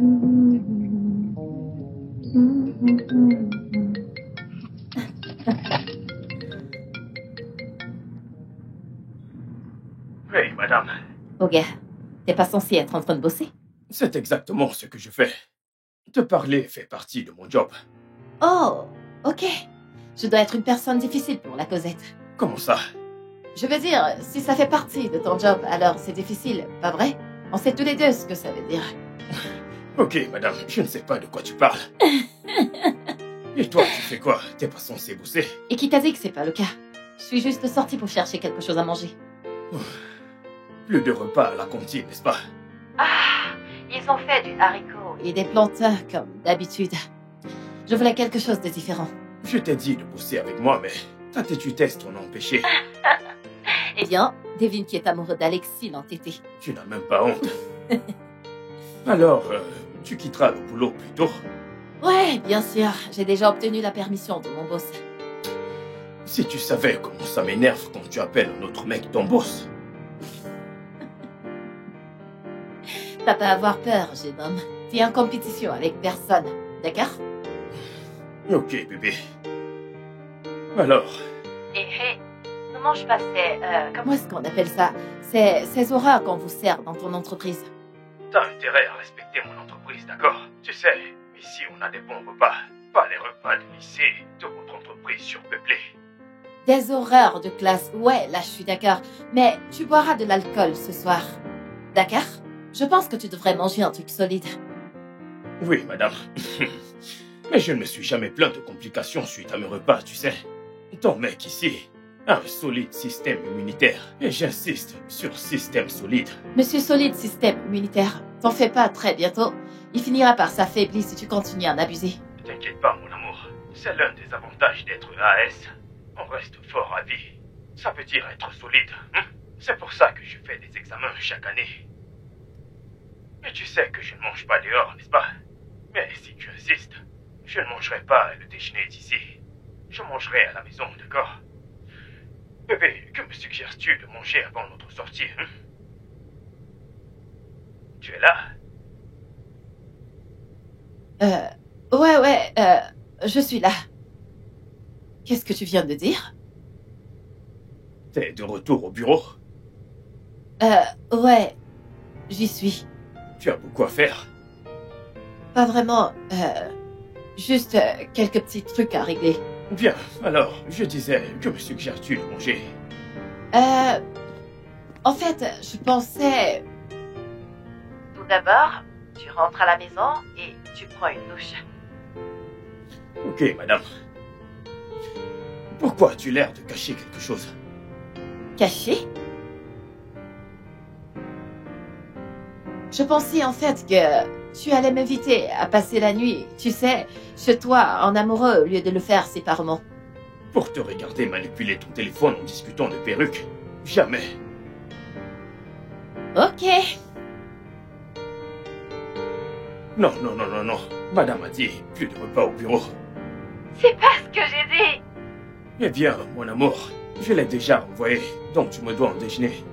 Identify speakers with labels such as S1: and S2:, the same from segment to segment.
S1: Oui, madame.
S2: Ok, t'es pas censé être en train de bosser?
S1: C'est exactement ce que je fais. Te parler fait partie de mon job.
S2: Oh, ok. Je dois être une personne difficile pour la Cosette.
S1: Comment ça?
S2: Je veux dire, si ça fait partie de ton job, alors c'est difficile, pas vrai? On sait tous les deux ce que ça veut dire.
S1: Ok, madame, je ne sais pas de quoi tu parles. Et toi, tu fais quoi? T'es pas censé bosser?
S2: Et qui t'a dit que c'est pas le cas? Je suis juste sortie pour chercher quelque chose à manger.
S1: Plus de repas à la cantine, n'est-ce pas?
S2: Ah, ils ont fait du haricot et des plantains comme d'habitude. Je voulais quelque chose de différent.
S1: Je t'ai dit de bosser avec moi, mais ta têtudesse t'en a empêché.
S2: Eh bien, devine qui est amoureux d'Alexis l'entêté.
S1: Tu n'as même pas honte. Alors, tu quitteras le boulot plus tôt?
S2: Ouais, bien sûr, j'ai déjà obtenu la permission de mon boss.
S1: Si tu savais comment ça m'énerve quand tu appelles un autre mec ton boss.
S2: T'as pas à avoir peur, jeune homme. T'es en compétition avec personne, d'accord?
S1: Ok, bébé. Alors?
S2: Hé, ne mange pas comment est-ce qu'on appelle ça? Ces horreurs qu'on vous sert dans ton entreprise.
S1: T'as intérêt à respecter mon entreprise, d'accord? Tu sais, ici on a des bons repas. Pas les repas de lycée de votre entreprise surpeuplée.
S2: Des horreurs de classe, ouais, là je suis d'accord. Mais tu boiras de l'alcool ce soir. D'accord? Je pense que tu devrais manger un truc solide.
S1: Oui, madame. Mais je ne me suis jamais plaint de complications suite à mes repas, tu sais. Ton mec ici a un solide système immunitaire. Et j'insiste sur système solide.
S2: Monsieur Solide Système Immunitaire, t'en fais pas, très bientôt. Il finira par s'affaiblir si tu continues à en abuser.
S1: Ne t'inquiète pas, mon amour. C'est l'un des avantages d'être AS. On reste fort à vie. Ça veut dire être solide. C'est pour ça que je fais des examens chaque année. Mais tu sais que je ne mange pas dehors, n'est-ce pas? Mais si tu insistes, je ne mangerai pas le déjeuner d'ici. Je mangerai à la maison, d'accord? Bébé, que me suggères-tu de manger avant notre sortie? Tu es là?
S2: Ouais, je suis là. Qu'est-ce que tu viens de dire?
S1: T'es de retour au bureau?
S2: Ouais, j'y suis.
S1: Tu as beaucoup à faire.
S2: Pas vraiment, juste quelques petits trucs à régler.
S1: Bien, alors, je disais, que me suggères-tu de manger?
S2: En fait, je pensais... Tout d'abord, tu rentres à la maison et tu prends une douche.
S1: Ok, madame. Pourquoi as-tu l'air de cacher quelque chose?
S2: Caché? Je pensais en fait que tu allais m'inviter à passer la nuit, tu sais, chez toi, en amoureux, au lieu de le faire séparément.
S1: Pour te regarder manipuler ton téléphone en discutant de perruques? Jamais.
S2: Ok.
S1: Non. Madame a dit plus de repas au bureau.
S2: C'est pas ce que j'ai dit.
S1: Eh bien, mon amour, je l'ai déjà envoyé, donc tu me dois un déjeuner.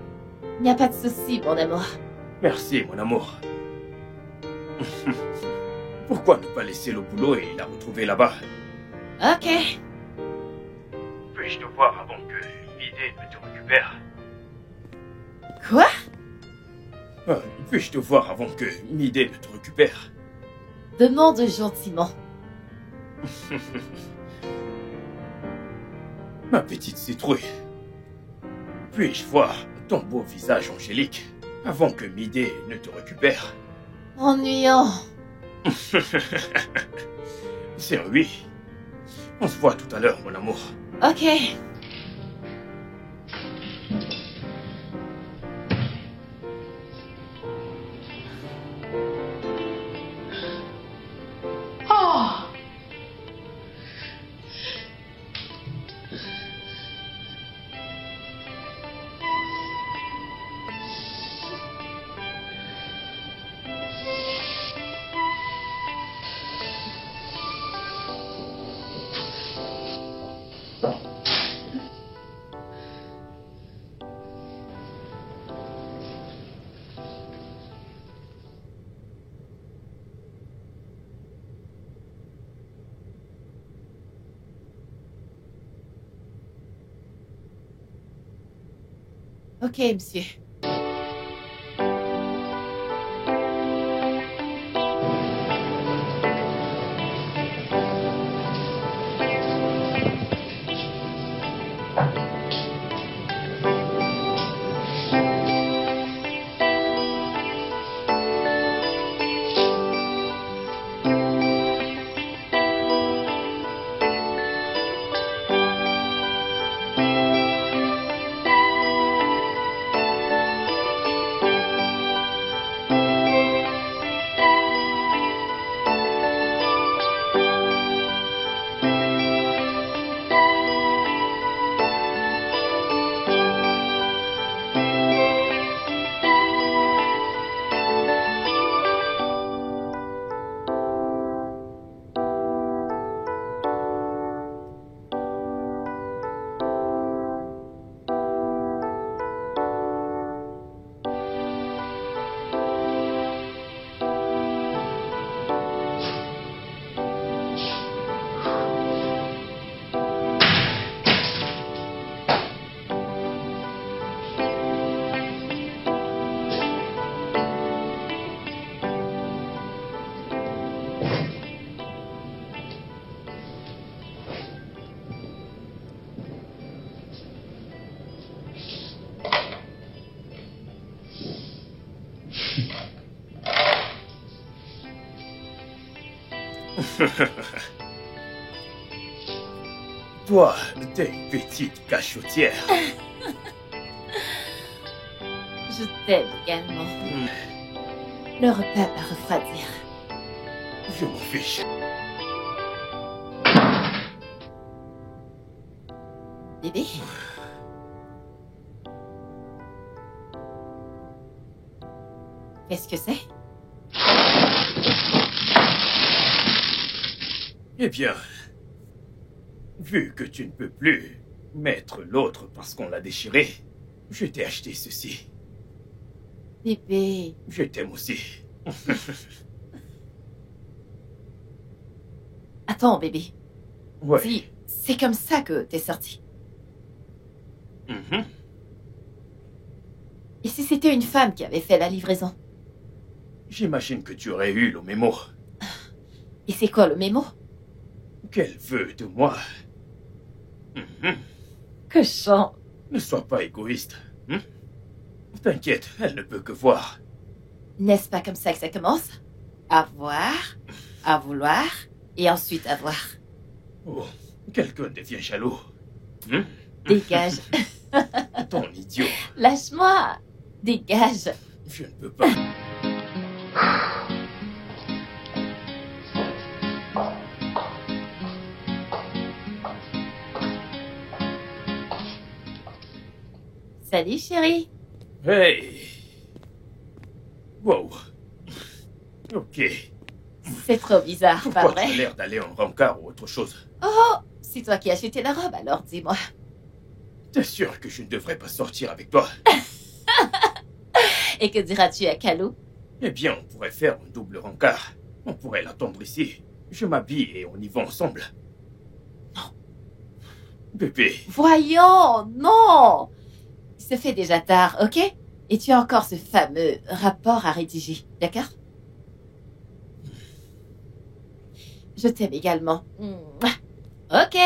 S2: Il n'y a pas de souci, mon amour.
S1: Merci, mon amour. Pourquoi ne pas laisser le boulot et la retrouver là-bas?
S2: Ok.
S1: Puis-je te voir avant que l'idée ne te récupère?
S2: Quoi?
S1: Puis-je te voir avant que l'idée ne te récupère?
S2: Demande gentiment.
S1: Ma petite citrouille. Puis-je voir ton beau visage angélique avant que Midé ne te récupère?
S2: Ennuyant.
S1: C'est un oui. On se voit tout à l'heure, mon amour.
S2: Ok. Ok, monsieur.
S1: Toi, t'es une petite cachotière.
S2: Je t'aime également. Le repas va refroidir.
S1: Je m'en fiche.
S2: Bébé? Qu'est-ce que c'est?
S1: Eh bien, vu que tu ne peux plus mettre l'autre parce qu'on l'a déchiré, je t'ai acheté ceci.
S2: Bébé.
S1: Je t'aime aussi.
S2: Attends, bébé.
S1: Ouais.
S2: Si, c'est comme ça que t'es sorti.
S1: Mhm.
S2: Et si c'était une femme qui avait fait la livraison?
S1: J'imagine que tu aurais eu le mémo.
S2: Et c'est quoi le mémo?
S1: Qu'elle veut de moi. Mhm.
S2: Cochon.
S1: Ne sois pas égoïste. Hein? T'inquiète, elle ne peut que voir.
S2: N'est-ce pas comme ça que ça commence? Avoir, à vouloir, et ensuite avoir.
S1: Oh, quelqu'un devient jaloux. Hein?
S2: Dégage.
S1: Ton idiot.
S2: Lâche-moi. Dégage.
S1: Je ne peux pas.
S2: Salut, chérie.
S1: Hey. Wow. Ok.
S2: C'est trop bizarre, pas
S1: Pourquoi tu as
S2: vrai?
S1: l'air d'aller en rencard ou autre chose?
S2: Oh, c'est toi qui as acheté la robe, alors dis-moi.
S1: T'es sûr que je ne devrais pas sortir avec toi?
S2: Et que diras-tu à Calou?
S1: Eh bien, on pourrait faire un double rencard. On pourrait l'attendre ici. Je m'habille et on y va ensemble.
S2: Non.
S1: Bébé.
S2: Voyons, non! Il se fait déjà tard, ok? Et tu as encore ce fameux rapport à rédiger, d'accord? Je t'aime également. Mouah. Ok.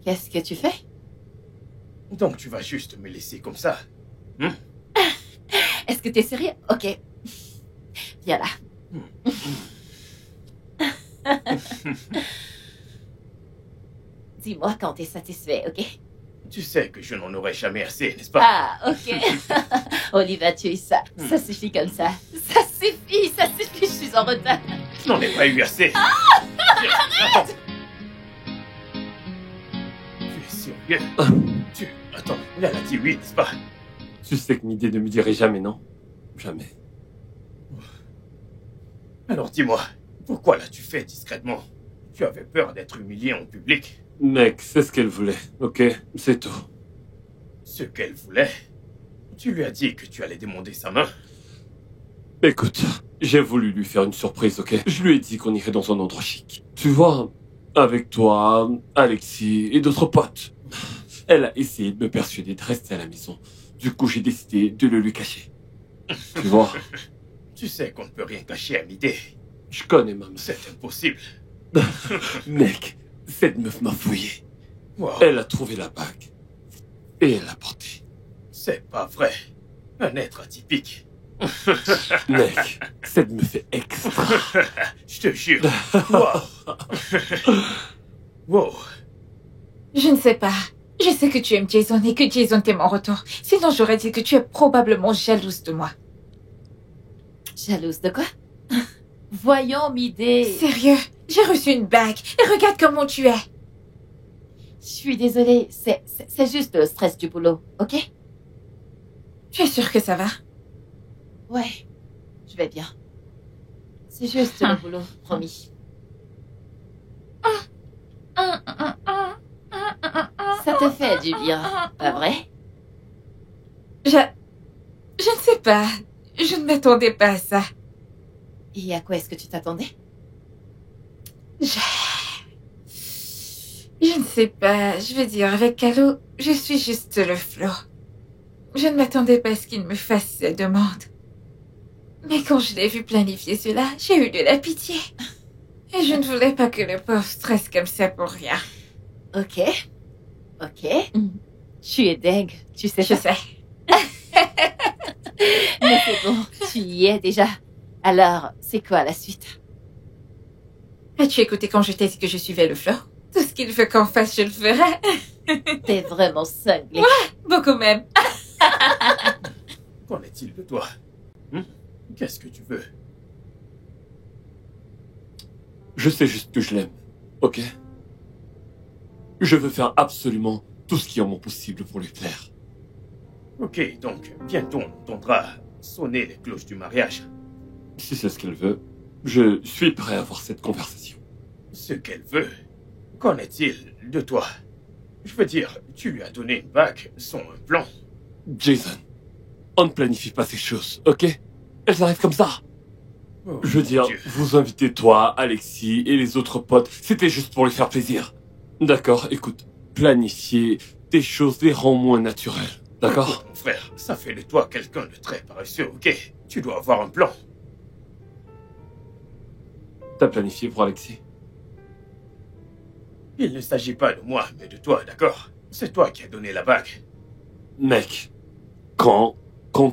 S2: Qu'est-ce que tu fais?
S1: Donc tu vas juste me laisser comme ça?
S2: Est-ce que t'es sérieux? Ok. Viens là. Dis-moi quand t'es satisfait, ok?
S1: Tu sais que je n'en aurai jamais assez, n'est-ce pas?
S2: Ah, ok. Oliva, tu es ça. Ça suffit comme ça. Ça suffit, je suis en retard.
S1: Je n'en ai pas eu assez. Attends. Tu es sérieux? Attends, elle a dit oui, n'est-ce pas?
S3: Tu sais que Midé ne me dirait jamais non. Jamais.
S1: Alors dis-moi, pourquoi l'as-tu fait discrètement? Tu avais peur d'être humilié en public?
S3: Mec, c'est ce qu'elle voulait, ok? C'est tout.
S1: Ce qu'elle voulait? Tu lui as dit que tu allais demander sa main?
S3: Écoute, J'ai voulu lui faire une surprise, ok? Je lui ai dit qu'on irait dans un endroit chic. Tu vois, avec toi, Alexis et d'autres potes. Elle a essayé de me persuader de rester à la maison. Du coup, j'ai décidé de le lui cacher. Tu vois?
S1: Tu sais qu'on ne peut rien cacher à Midé.
S3: Je connais ma meuf.
S1: C'est impossible.
S3: Mec, cette meuf m'a fouillé.
S1: Wow.
S3: Elle a trouvé la bague. Et elle l'a portée.
S1: C'est pas vrai. Un être atypique.
S3: Mec, cette meuf est extra.
S1: Je te jure. Wow. Wow.
S4: Je ne sais pas. Je sais que tu aimes Jason et que Jason t'aime en retour. Sinon, j'aurais dit que tu es probablement jalouse de moi.
S2: Jalouse de quoi? Voyons, Midé.
S4: Sérieux, j'ai reçu une bague et regarde comment tu es.
S2: Je suis désolée, c'est juste le stress du boulot, ok?
S4: Tu es sûre que ça va?
S2: Ouais, je vais bien. C'est juste le boulot, promis. Ça te fait du bien, pas vrai?
S4: Je ne sais pas. Je ne m'attendais pas à ça.
S2: Et à quoi est-ce que tu t'attendais?
S4: Je ne sais pas. Je veux dire, avec Calo, je suis juste le flot. Je ne m'attendais pas à ce qu'il me fasse cette demande. Mais quand je l'ai vu planifier cela, j'ai eu de la pitié. Et je ne voulais pas que le pauvre stresse comme ça pour rien.
S2: Ok. Tu es deg, tu sais
S4: Je
S2: ça.
S4: sais.
S2: Mais c'est bon, tu y es déjà. Alors, c'est quoi la suite?
S4: As-tu écouté quand je t'ai dit que je suivais le flot? Tout ce qu'il veut qu'on fasse, je le ferai.
S2: T'es vraiment cinglé.
S4: Beaucoup même.
S1: Qu'en est-il de toi? Qu'est-ce que tu veux?
S3: Je sais juste que je l'aime, ok? Je veux faire absolument tout ce qui est en mon possible pour lui plaire.
S1: Ok, donc bientôt on entendra sonner les cloches du mariage.
S3: Si c'est ce qu'elle veut, je suis prêt à avoir cette conversation.
S1: Ce qu'elle veut. Qu'en est-il de toi? Je veux dire, tu lui as donné une bague sans un plan.
S3: Jason, on ne planifie pas ces choses, ok? Elles arrivent comme ça.
S1: Oh,
S3: Je veux dire,
S1: mon Dieu.
S3: vous invitez toi, Alexis et les autres potes, c'était juste pour lui faire plaisir. D'accord, écoute, planifier des choses les rend moins naturelles, d'accord?
S1: Écoute, mon frère, ça fait de toi quelqu'un de très paresseux, ok? Tu dois avoir un plan.
S3: T'as planifié pour Alexis?
S1: Il ne s'agit pas de moi, mais de toi, d'accord? C'est toi qui as donné la bague.
S3: Mec, quand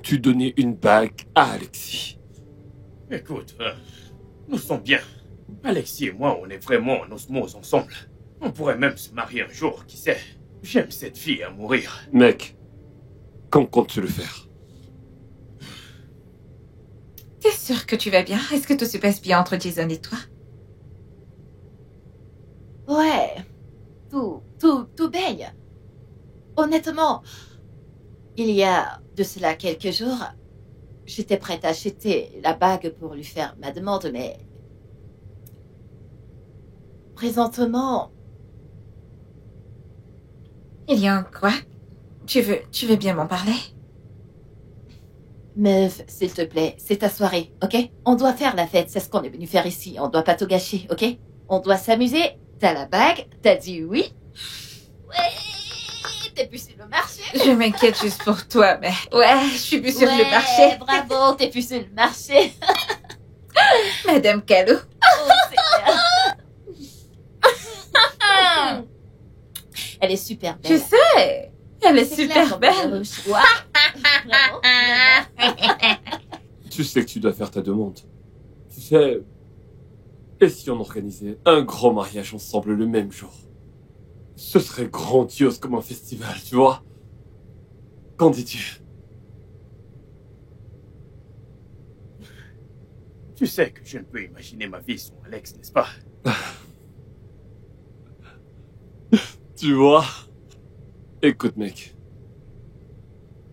S3: tu donnais une bague à Alexis?
S1: Écoute, nous sommes bien. Alexis et moi, on est vraiment en osmose ensemble. On pourrait même se marier un jour, qui sait? J'aime cette fille à mourir.
S3: Mec, quand comptes-tu le faire?
S4: T'es sûr que tu vas bien? Est-ce que tout se passe bien entre Jason et toi?
S2: Ouais, tout baigne. Honnêtement, il y a de cela quelques jours, j'étais prête à acheter la bague pour lui faire ma demande, mais présentement,
S4: Il y a un quoi? Tu veux bien m'en parler?
S2: meuf, s'il te plaît, c'est ta soirée, ok? On doit faire la fête, c'est ce qu'on est venu faire ici, on doit pas tout gâcher, ok? On doit s'amuser, t'as la bague, t'as dit oui? Ouais, t'es plus sur le marché?
S4: Je m'inquiète juste pour toi, mais... Ouais, je suis plus sur le marché.
S2: Bravo, t'es plus sur le marché.
S4: Madame Calo.
S2: Oh, Seigneur. Elle est super belle.
S4: Je sais. Elle est
S2: C'est
S4: super
S2: clair,
S4: belle.
S2: Ouais. Vraiment, vraiment.
S3: Tu sais que tu dois faire ta demande. Tu sais, et si on organisait un grand mariage ensemble le même jour? Ce serait grandiose comme un festival, tu vois? Qu'en dis-tu?
S1: Tu sais que je ne peux imaginer ma vie sans Alex, n'est-ce pas?
S3: Tu vois? Écoute, mec.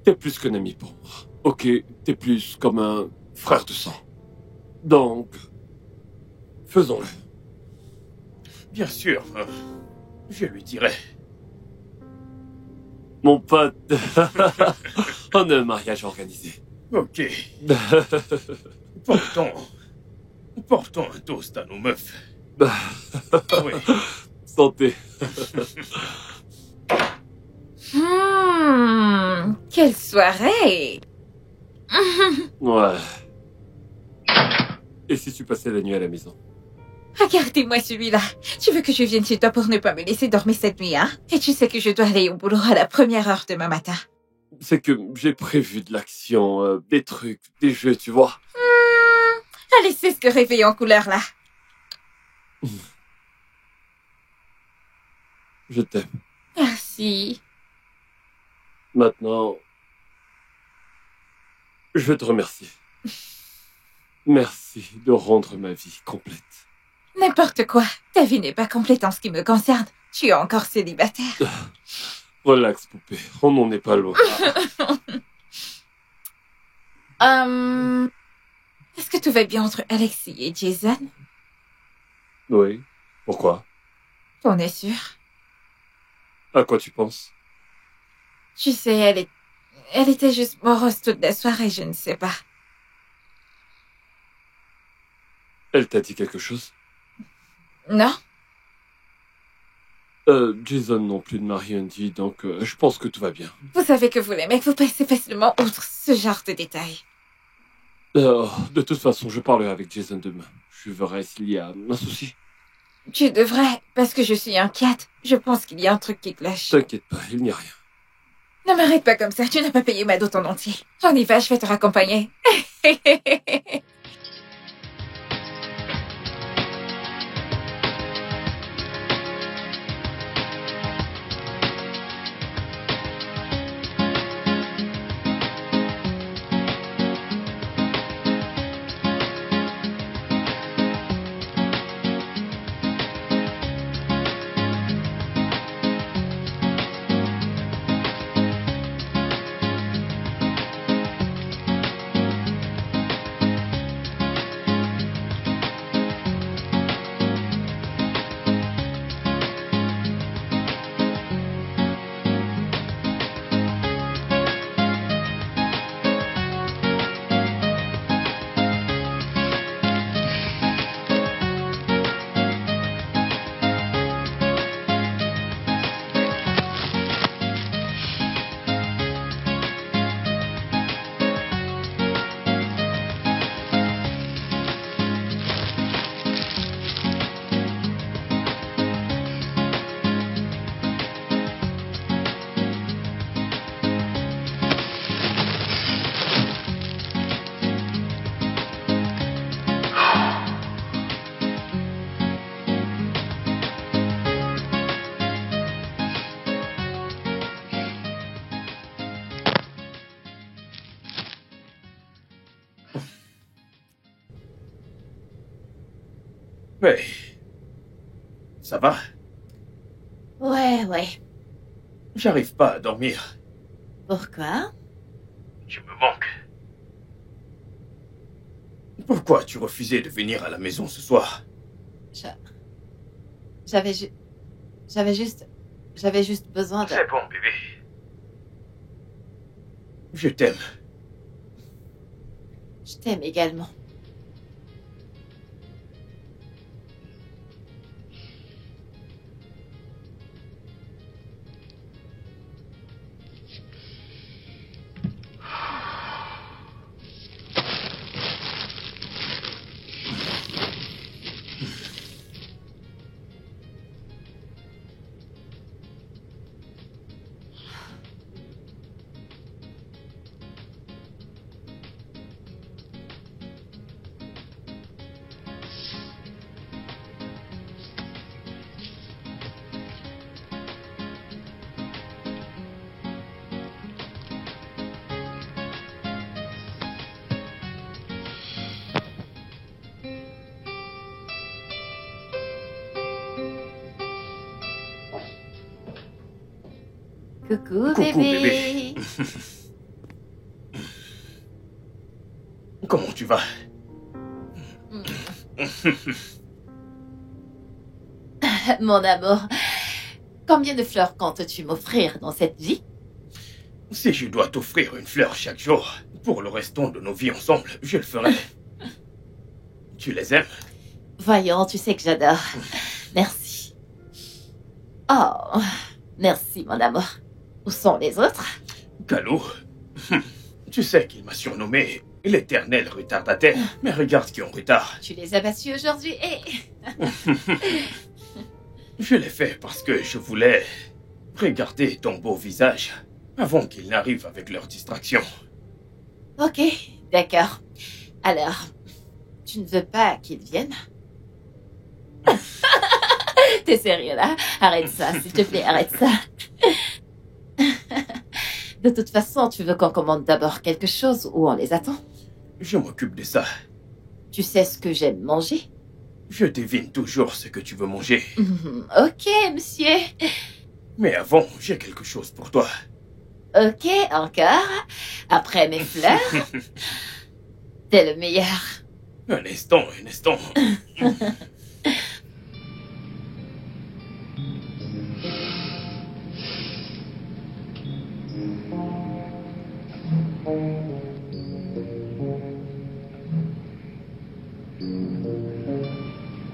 S3: T'es plus qu'un ami pour moi. Ok, t'es plus comme un frère de sang. Donc, faisons-le.
S1: Bien sûr, je lui dirai.
S3: Mon pote, on a un mariage organisé.
S1: Ok. Portons un toast à nos meufs. Oui.
S3: Santé.
S4: Quelle soirée!
S3: Ouais. Et si tu passais la nuit à la maison?
S4: Regardez-moi celui-là. Tu veux que je vienne chez toi pour ne pas me laisser dormir cette nuit, hein? Et tu sais que je dois aller au boulot à la première heure demain matin.
S3: C'est que j'ai prévu de l'action, des trucs, des jeux, tu vois.
S4: Allez, c'est ce que réveille en couleur, là.
S3: Je t'aime.
S4: Merci.
S3: Maintenant, je veux te remercier. Merci de rendre ma vie complète.
S4: N'importe quoi. Ta vie n'est pas complète en ce qui me concerne. Tu es encore célibataire.
S3: Relax, poupée. On n'en est pas loin.
S4: Est-ce que tout va bien entre Alexis et Jason?
S3: Oui. Pourquoi?
S4: On est sûr.
S3: À quoi tu penses?
S4: Tu sais, elle était juste morose toute la soirée, je ne sais pas.
S3: Elle t'a dit quelque chose?
S4: Non?
S3: Jason non plus ne m'a rien dit, donc je pense que tout va bien.
S4: Vous savez que vous les mecs, vous passez facilement outre ce genre de détails.
S3: De toute façon, je parlerai avec Jason demain. Je verrai s'il y a un souci.
S4: Tu devrais, parce que je suis inquiète. Je pense qu'il y a un truc qui cloche.
S3: T'inquiète pas, il n'y a rien.
S4: Ne m'arrête pas comme ça, tu n'as pas payé ma dot en entier. On y va, je vais te raccompagner.
S1: Mais... ça va?
S2: Ouais.
S1: J'arrive pas à dormir.
S2: Pourquoi?
S1: Tu me manques. Pourquoi tu refusais de venir à la maison ce soir?
S2: J'avais juste besoin de...
S1: C'est bon, bébé. Je t'aime.
S2: Je t'aime également. Coucou, bébé.
S1: Comment tu vas?
S2: Mon amour, combien de fleurs comptes-tu m'offrir dans cette vie?
S1: Si je dois t'offrir une fleur chaque jour, pour le restant de nos vies ensemble, je le ferai. Tu les aimes?
S2: Voyons, tu sais que j'adore. Merci. Oh, merci, mon amour. Où sont les autres?
S1: Galou, tu sais qu'il m'a surnommé l'éternel retardataire. Mais regarde qui est en retard.
S2: Tu les as battus aujourd'hui et...
S1: Je l'ai fait parce que je voulais regarder ton beau visage avant qu'ils n'arrivent avec leurs distractions.
S2: Ok, d'accord. Alors, tu ne veux pas qu'ils viennent? T'es sérieux là? Arrête ça, s'il te plaît, arrête ça. De toute façon, tu veux qu'on commande d'abord quelque chose ou on les attend?
S1: Je m'occupe de ça.
S2: Tu sais ce que j'aime manger?
S1: Je devine toujours ce que tu veux manger.
S2: Ok, monsieur.
S1: Mais avant, j'ai quelque chose pour toi.
S2: Ok, encore. Après mes fleurs. T'es le meilleur.
S1: Un instant, un instant.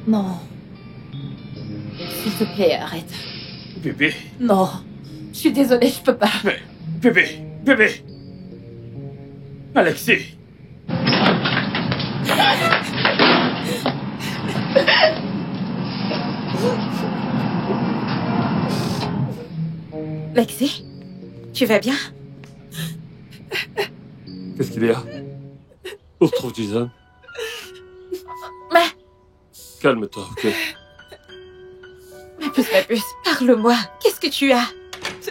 S2: Non. S'il te plaît, arrête.
S1: Bébé,
S2: Non. Je suis désolée, je peux pas.
S1: mais... Bébé, bébé. Alexis.
S4: Lexi, tu vas bien?
S3: Qu'est-ce qu'il y a? Où se trouve Jason?
S4: Mais
S3: Calme-toi, ok?
S4: ma puce, parle-moi. Qu'est-ce que tu as?
S5: Je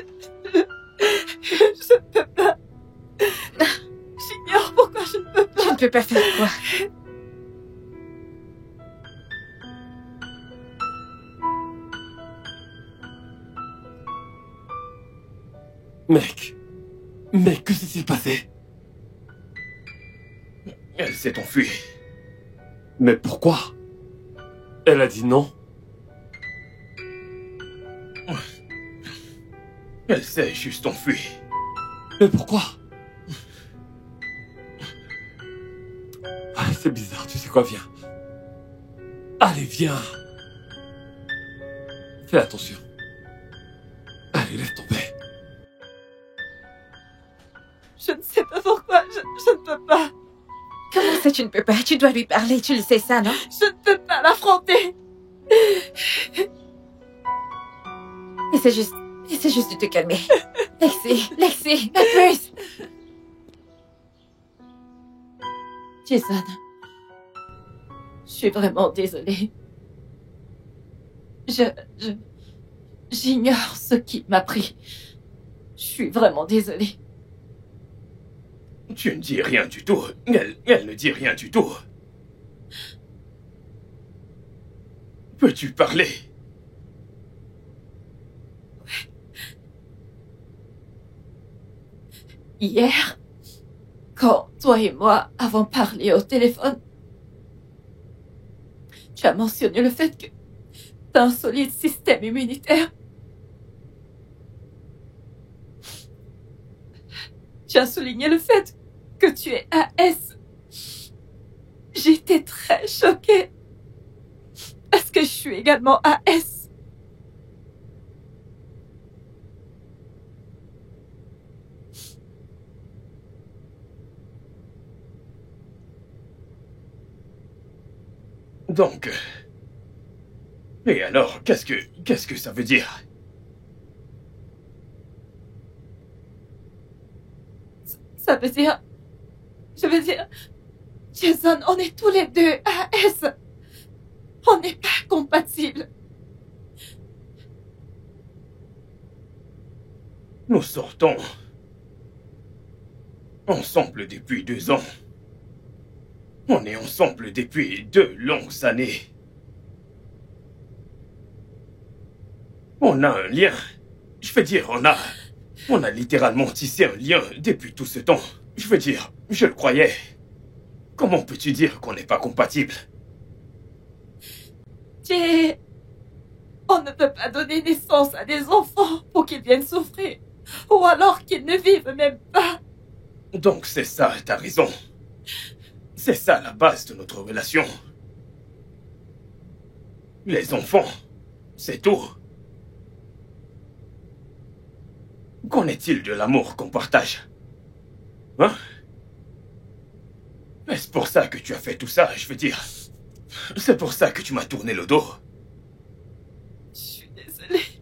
S5: ne peux pas. J'ignore pourquoi je ne peux pas.
S4: Tu ne peux pas faire quoi?
S3: Mec, que s'est-il passé?
S1: Elle s'est enfuie.
S3: Mais pourquoi? Elle a dit non.
S1: Elle s'est juste enfuie.
S3: Mais pourquoi? Ah, c'est bizarre, tu sais quoi, viens. Allez, viens. Fais attention. Allez, laisse tomber.
S5: Je ne sais pas pourquoi. Je ne peux pas.
S4: Comment ça tu ne peux pas? Tu dois lui parler, tu le sais ça, non?
S5: Je ne peux pas l'affronter.
S4: Essaie juste de te calmer. Lexi, ma puce.
S2: Jason. Je suis vraiment désolée. J'ignore ce qui m'a pris. Je suis vraiment désolée.
S1: Tu ne dis rien du tout. Elle ne dit rien du tout. Peux-tu parler?
S2: Hier, quand toi et moi avons parlé au téléphone, tu as mentionné le fait que tu as un solide système immunitaire. Tu as souligné le fait que tu es AS. J'étais très choquée parce que je suis également AS.
S1: Donc... Et alors, qu'est-ce que ça veut dire?
S2: Ça veut dire... Je veux dire... Jason, on est tous les deux AS. On n'est pas compatibles.
S1: Nous sortons ensemble depuis 2 ans. On est ensemble depuis 2 longues années. On a un lien. Je veux dire, on a littéralement tissé un lien depuis tout ce temps. Je veux dire, je le croyais. Comment peux-tu dire qu'on n'est pas compatibles?
S2: Jay, on ne peut pas donner naissance à des enfants pour qu'ils viennent souffrir. Ou alors qu'ils ne vivent même pas.
S1: Donc c'est ça, t'as raison. C'est ça la base de notre relation. Les enfants, c'est tout. Qu'en est-il de l'amour qu'on partage? Hein? Est-ce pour ça que tu as fait tout ça, je veux dire? C'est pour ça que tu m'as tourné le dos?
S5: Je suis désolée.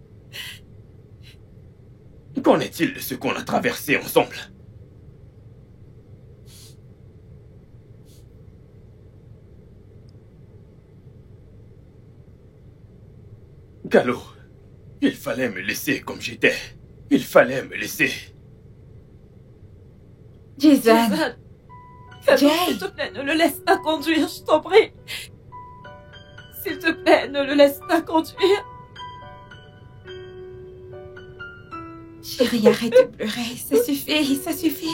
S1: Qu'en est-il de ce qu'on a traversé ensemble? Calo, il fallait me laisser comme j'étais. Il fallait me laisser.
S4: Jason,
S5: Calo,
S4: Jay.
S5: s'il te plaît, ne le laisse pas conduire, je t'en prie. S'il te plaît, ne le laisse pas conduire.
S4: chérie, arrête de pleurer. Ça suffit, ça suffit.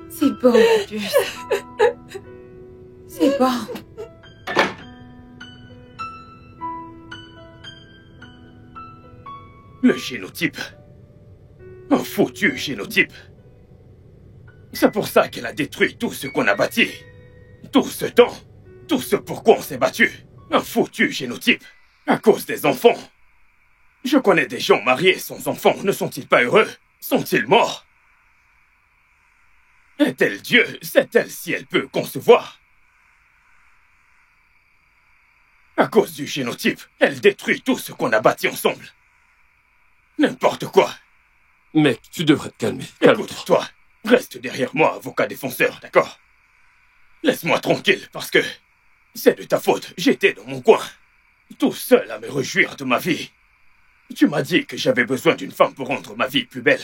S4: C'est bon, mon puce. C'est bon.
S1: Le génotype. Un foutu génotype. C'est pour ça qu'elle a détruit tout ce qu'on a bâti. Tout ce temps. Tout ce pourquoi on s'est battu. Un foutu génotype. À cause des enfants. Je connais des gens mariés sans enfants. Ne sont-ils pas heureux? Sont-ils morts? Est-elle Dieu? Sait-elle si elle peut concevoir? À cause du génotype, elle détruit tout ce qu'on a bâti ensemble. N'importe quoi.
S3: Mec, tu devrais te calmer. Calme-toi.
S1: Écoute, toi, reste derrière moi, avocat défenseur, d'accord? Laisse-moi tranquille, parce que c'est de ta faute. J'étais dans mon coin, tout seul à me réjouir de ma vie. Tu m'as dit que j'avais besoin d'une femme pour rendre ma vie plus belle.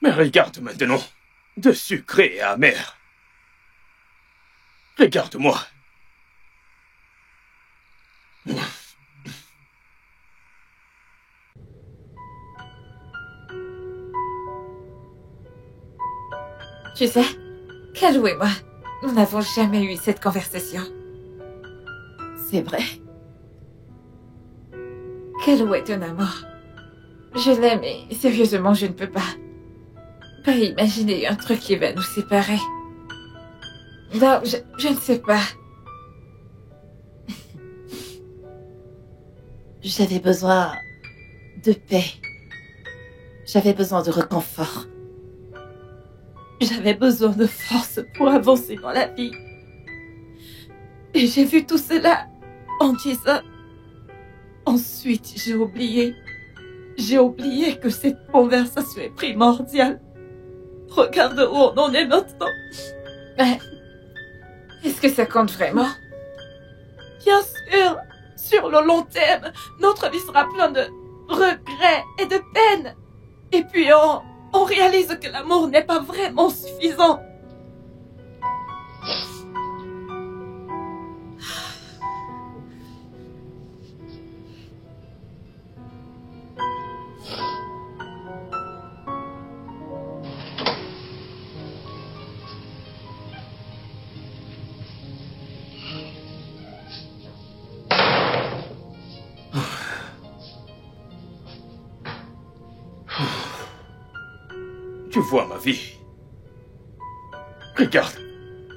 S1: Mais regarde maintenant, de sucré et amer. Regarde-moi.
S4: Tu sais, Calo et moi, nous n'avons jamais eu cette conversation.
S2: C'est vrai.
S4: Calo est un amour. Je l'aime et sérieusement, je ne peux pas imaginer un truc qui va nous séparer. Non, je ne sais pas.
S2: J'avais besoin de paix. J'avais besoin de réconfort.
S5: J'avais besoin de force pour avancer dans la vie. Et j'ai vu tout cela en Jason. Ensuite, j'ai oublié. J'ai oublié que cette conversation est primordiale. Regarde où on en est maintenant.
S4: Mais, est-ce que ça compte vraiment?
S5: Bien sûr, sur le long terme, notre vie sera pleine de regrets et de peine. Et puis on réalise que l'amour n'est pas vraiment suffisant.
S1: Tu vois ma vie. Regarde,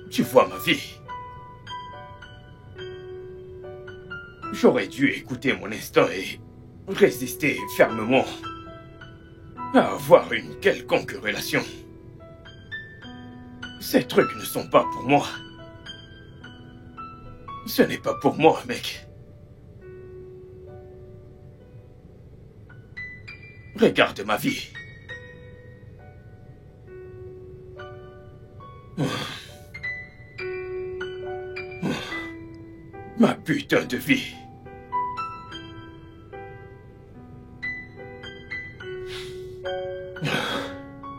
S1: tu vois ma vie. J'aurais dû écouter mon instinct et résister fermement à avoir une quelconque relation. Ces trucs ne sont pas pour moi. Ce n'est pas pour moi, mec. Regarde ma vie. Ma putain de vie.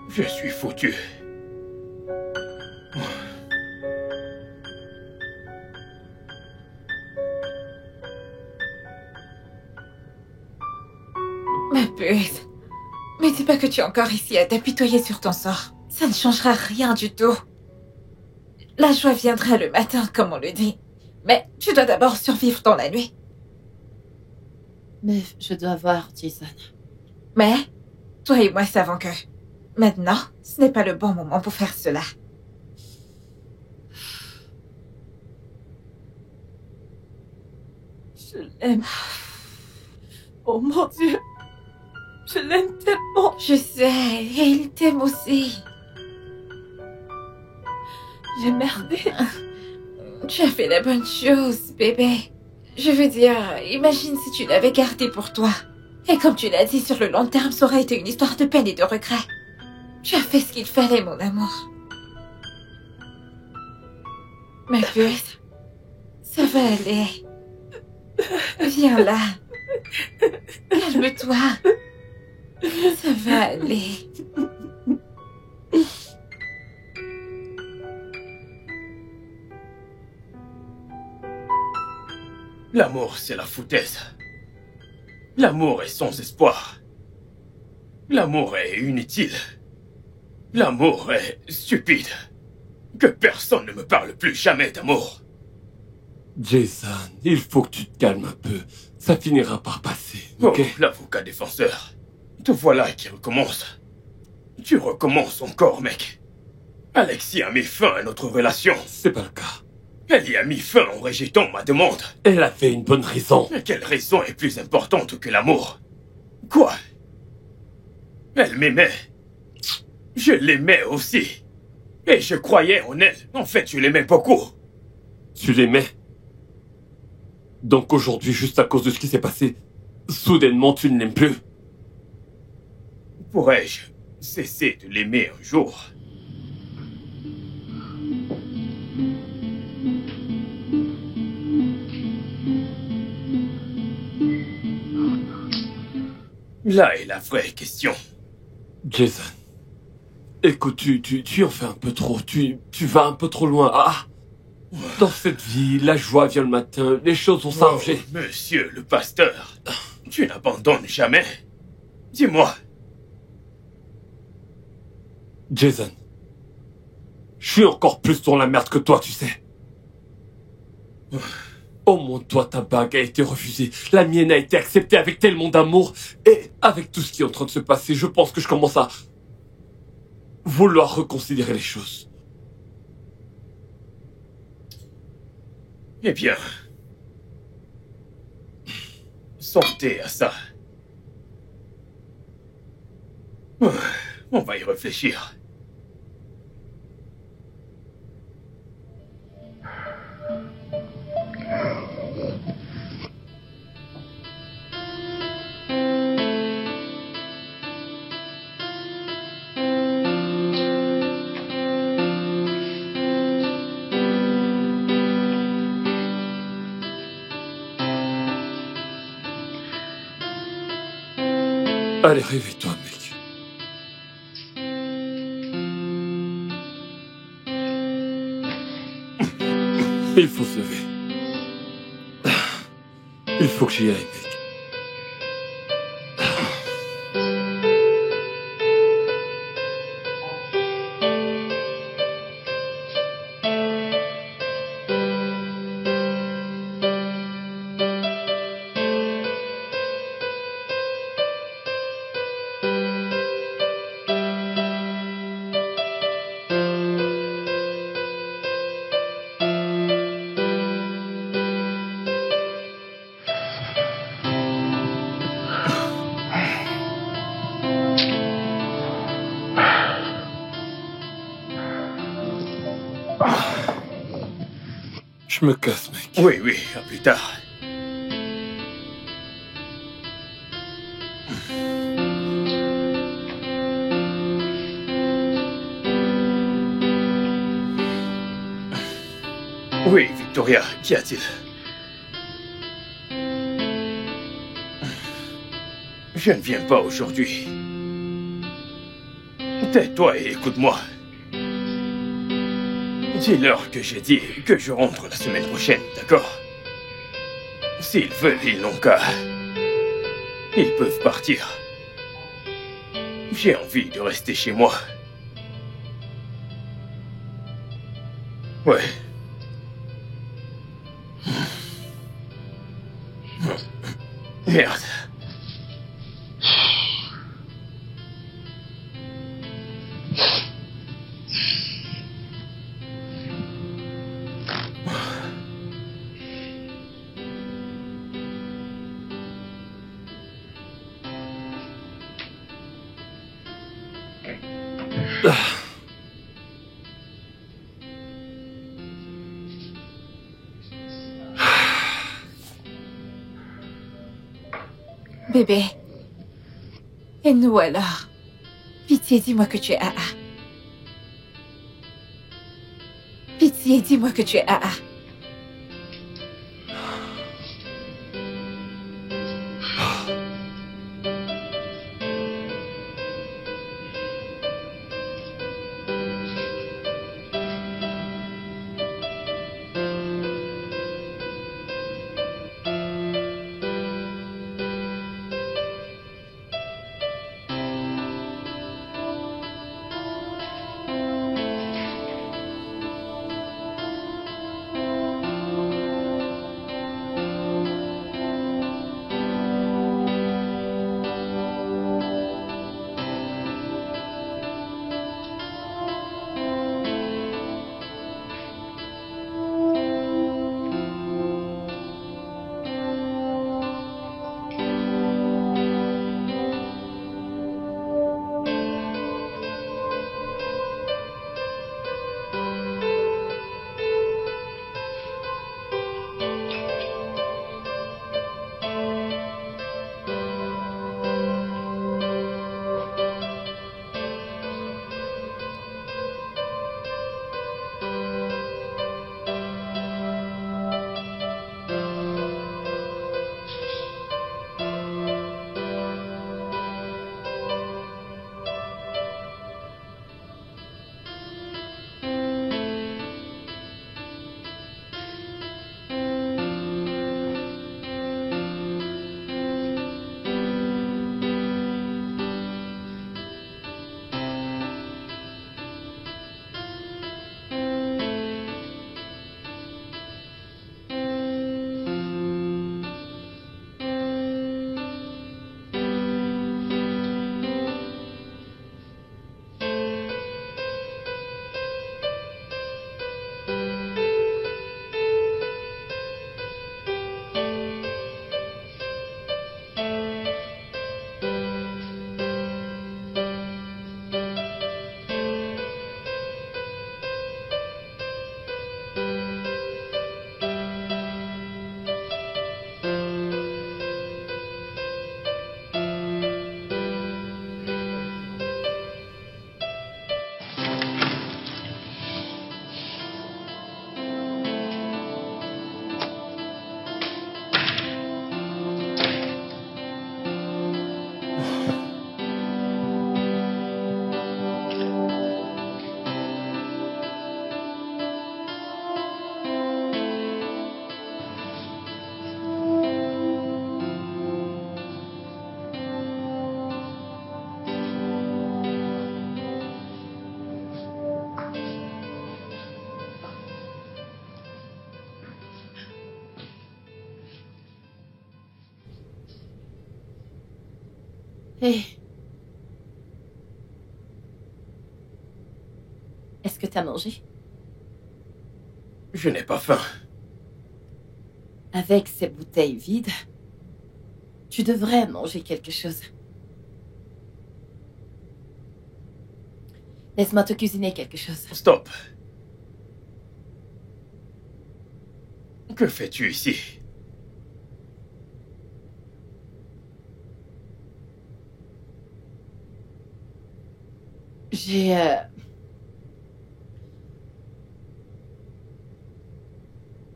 S1: Je suis foutu.
S4: Ma puce. Mais dis pas que tu es encore ici à t'apitoyer sur ton sort. Ça ne changera rien du tout. La joie viendra le matin, comme on le dit. Mais tu dois d'abord survivre dans la nuit.
S2: Mais je dois voir Jason.
S4: Mais, toi et moi savons que, maintenant, ce n'est pas le bon moment pour faire cela.
S5: Je l'aime. Oh mon Dieu. Je l'aime tellement.
S4: Je sais, et il t'aime aussi.
S5: J'ai merdé.
S4: Tu as fait la bonne chose, bébé. Je veux dire, imagine si tu l'avais gardé pour toi. Et comme tu l'as dit, sur le long terme, ça aurait été une histoire de peine et de regret. Tu as fait ce qu'il fallait, mon amour. Ma puce, ça va aller. Viens là. Calme-toi. Ça va aller.
S1: L'amour, c'est la foutaise. L'amour est sans espoir. L'amour est inutile. L'amour est stupide. Que personne ne me parle plus jamais d'amour.
S3: Jason, il faut que tu te calmes un peu. Ça finira par passer, ok?
S1: Oh, l'avocat défenseur. Te voilà qui recommence. Tu recommences encore, mec. Alexis a mis fin à notre relation.
S3: C'est pas le cas.
S1: Elle y a mis fin en rejetant ma demande.
S3: Elle avait une bonne raison.
S1: Mais quelle raison est plus importante que l'amour? Quoi? Elle m'aimait. Je l'aimais aussi. Et je croyais en elle. En fait, je l'aimais beaucoup.
S3: Tu l'aimais. Donc aujourd'hui, juste à cause de ce qui s'est passé, soudainement tu ne l'aimes plus.
S1: Pourrais-je cesser de l'aimer un jour? Là est la vraie question.
S3: Jason, écoute, tu en fais un peu trop. Tu vas un peu trop loin. Ah! Dans cette vie, la joie vient le matin, les choses vont s'arranger.
S1: Oh, monsieur le pasteur, tu n'abandonnes jamais. Dis-moi.
S3: Jason, je suis encore plus dans la merde que toi, tu sais. Au moins toi, ta bague a été refusée. La mienne a été acceptée avec tellement d'amour. Et avec tout ce qui est en train de se passer, je pense que je commence à vouloir reconsidérer les choses.
S1: Eh bien, santé à ça. On va y réfléchir.
S3: Allez, réveille-toi, mec. Il faut se lever. Il faut que j'y aille, mec. Je me casse, mec.
S1: Oui, oui, à plus tard. Oui, Victoria, qu'y a-t-il? Je ne viens pas aujourd'hui. Tais-toi et écoute-moi. Dis-leur que j'ai dit que je rentre la semaine prochaine, d'accord? S'ils veulent, ils n'ont qu'à... Ils peuvent partir. J'ai envie de rester chez moi. Ouais. Merde.
S4: Bébé. Et nous alors? Pitié, dis-moi que tu es AA. Pitié, dis-moi que tu es AA.
S2: Hé. Est-ce que t'as mangé?
S1: Je n'ai pas faim.
S2: Avec ces bouteilles vides, tu devrais manger quelque chose. Laisse-moi te cuisiner quelque chose.
S1: Stop. Que fais-tu ici?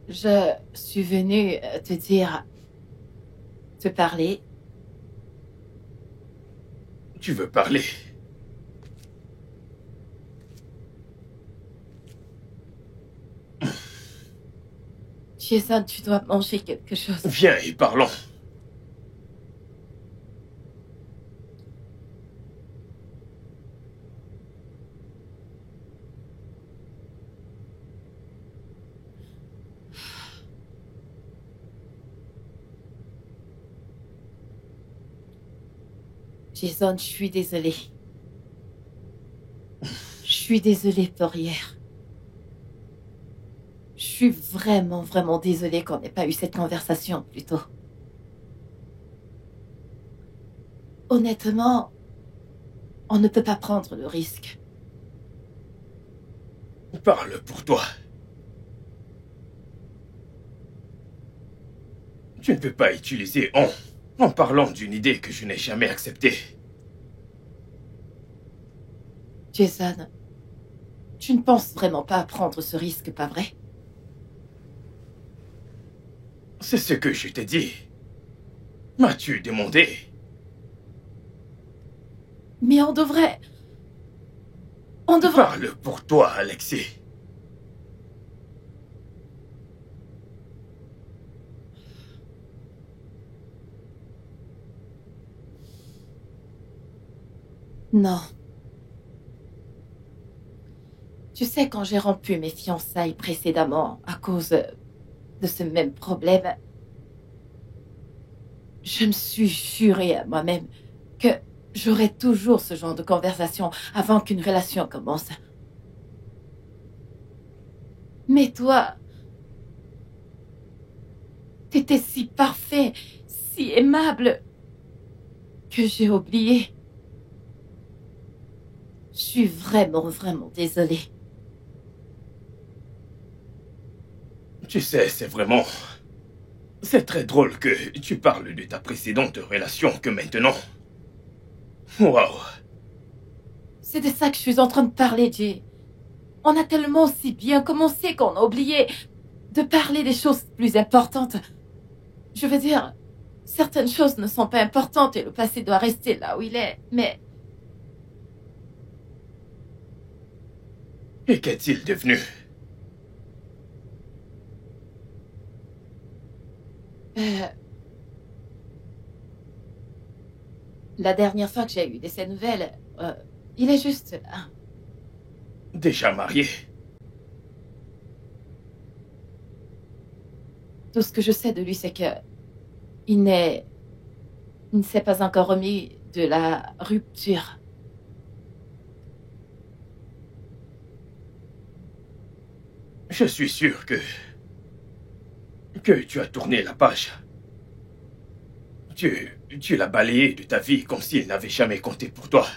S2: Je suis venue te dire... te parler.
S1: Tu veux parler?
S2: Jason, tu dois manger quelque chose.
S1: Viens et parlons.
S2: Jason, je suis désolée. Je suis désolée pour hier. Je suis vraiment désolée qu'on n'ait pas eu cette conversation plus tôt. Honnêtement, on ne peut pas prendre le risque
S1: Parle pour toi. Tu ne peux pas utiliser en parlant d'une idée que je n'ai jamais acceptée.
S2: Jason, tu ne penses vraiment pas à prendre ce risque, pas vrai?
S1: C'est ce que je t'ai dit. M'as-tu demandé?
S2: Mais on devrait...
S1: Parle pour toi, Alexis.
S2: Non. Tu sais, quand j'ai rompu mes fiançailles précédemment à cause de ce même problème, je me suis juré à moi-même que j'aurais toujours ce genre de conversation avant qu'une relation commence. Mais toi, t'étais si parfait, si aimable, que j'ai oublié. Je suis vraiment désolée.
S1: Tu sais, c'est très drôle que tu parles de ta précédente relation que maintenant. Waouh.
S2: C'est de ça que je suis en train de parler, Jay. On a tellement si bien commencé qu'on a oublié de parler des choses plus importantes. Je veux dire, certaines choses ne sont pas importantes et le passé doit rester là où il est, mais...
S1: Et qu'est-il devenu?
S2: La dernière fois que j'ai eu de ses nouvelles, il est juste là.
S1: Déjà marié?
S2: Tout ce que je sais de lui, c'est que il ne s'est pas encore remis de la rupture.
S1: Je suis sûr que tu as tourné la page. Tu l'as balayé de ta vie comme s'il n'avait jamais compté pour toi.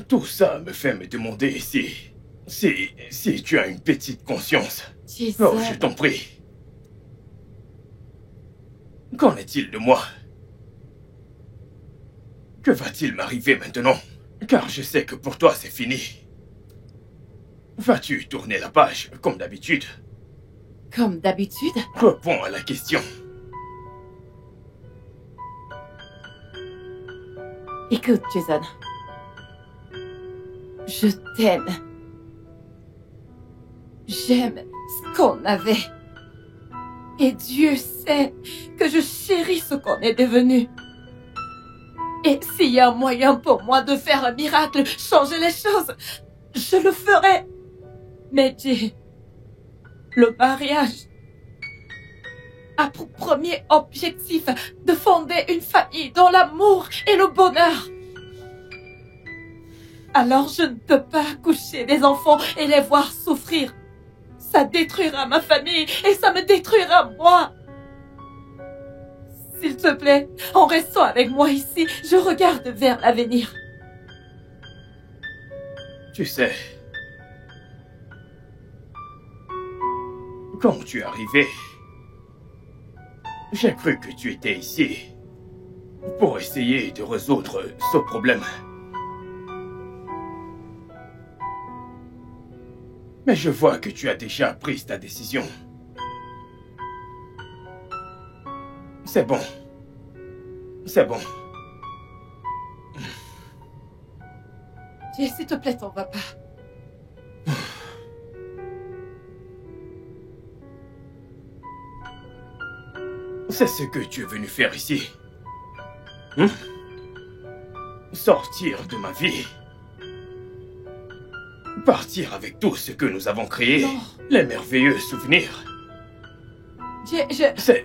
S1: Tout ça me fait me demander si tu as une petite conscience.
S2: Jason.
S1: Oh, je t'en prie. Qu'en est-il de moi? Que va-t-il m'arriver maintenant? Car je sais que pour toi c'est fini. Vas-tu tourner la page comme d'habitude?
S2: Comme d'habitude?
S1: Réponds à la question.
S2: Écoute, Jason. Je t'aime. J'aime ce qu'on avait. Et Dieu sait que je chéris ce qu'on est devenu. Et s'il y a un moyen pour moi de faire un miracle, changer les choses, je le ferai. Mais Jay, le mariage a pour premier objectif de fonder une famille dans l'amour et le bonheur. Alors je ne peux pas accoucher des enfants et les voir souffrir. Ça détruira ma famille et ça me détruira moi. S'il te plaît, en restant avec moi ici, je regarde vers l'avenir.
S1: Tu sais, quand tu es arrivé, j'ai cru que tu étais ici pour essayer de résoudre ce problème. Mais je vois que tu as déjà pris ta décision. C'est bon. C'est bon.
S2: Jay, s'il te plaît, t'en vas pas.
S1: C'est ce que tu es venu faire ici. Sortir de ma vie. Partir avec tout ce que nous avons créé.
S2: Non.
S1: Les merveilleux souvenirs.
S2: Jay,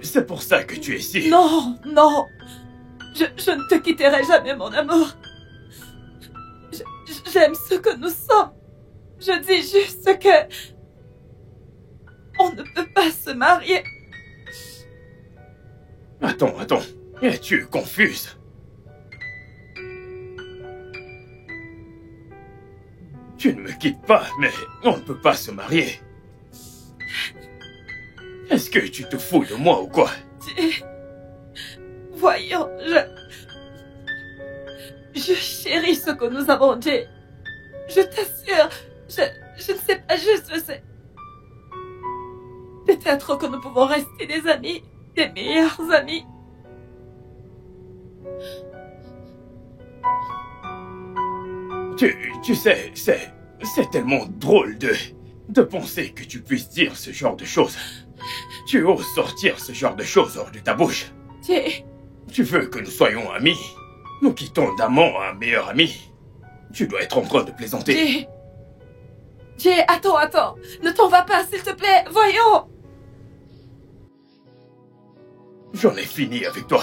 S1: C'est pour ça que tu es ici.
S2: Non, non. Je ne te quitterai jamais, mon amour. J'aime ce que nous sommes. Je dis juste que... on ne peut pas se marier.
S1: Attends. Es-tu confuse? Tu ne me quittes pas, mais on ne peut pas se marier. Est-ce que tu te fous de moi ou quoi?
S5: Voyons, je chéris ce que nous avons, Jay. Je t'assure, je ne sais pas, je sais. Peut-être que nous pouvons rester des amis, des meilleurs amis.
S1: Tu sais, c'est tellement drôle de penser que tu puisses dire ce genre de choses. Tu oses sortir ce genre de choses hors de ta bouche.
S5: Jay.
S1: Tu veux que nous soyons amis? Nous quittons d'amant à un meilleur ami. Tu dois être en train de plaisanter.
S5: Jay. Jay, attends. Ne t'en va pas, s'il te plaît. Voyons.
S1: J'en ai fini avec toi.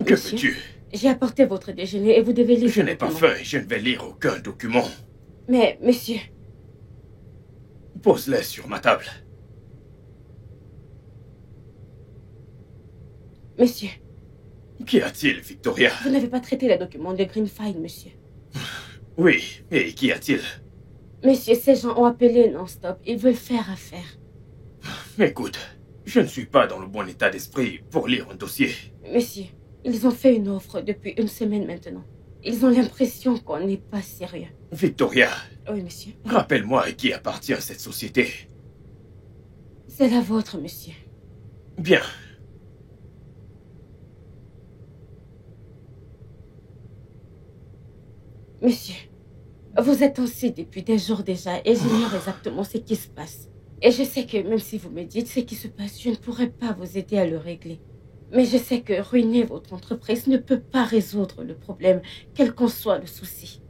S1: Que veux-tu?
S6: J'ai apporté votre déjeuner et vous devez lire.
S1: Je n'ai pas faim et je ne vais lire aucun document.
S6: Mais, monsieur...
S1: Pose-les sur ma table.
S6: Monsieur...
S1: Qu'y a-t-il, Victoria?
S6: Vous n'avez pas traité le document de Greenfield, monsieur.
S1: Oui, et qu'y a-t-il?
S6: Monsieur, ces gens ont appelé non-stop. Ils veulent faire affaire.
S1: Écoute, je ne suis pas dans le bon état d'esprit pour lire un dossier.
S6: Monsieur, ils ont fait une offre depuis une semaine maintenant. Ils ont l'impression qu'on n'est pas sérieux.
S1: Victoria.
S6: Oui, monsieur.
S1: Rappelle-moi à qui appartient cette société.
S6: C'est la vôtre, monsieur.
S1: Bien.
S6: Monsieur, vous êtes ainsi depuis des jours déjà et j'ignore exactement ce qui se passe. Et je sais que même si vous me dites ce qui se passe, je ne pourrai pas vous aider à le régler. Mais je sais que ruiner votre entreprise ne peut pas résoudre le problème, quel qu'en soit le souci.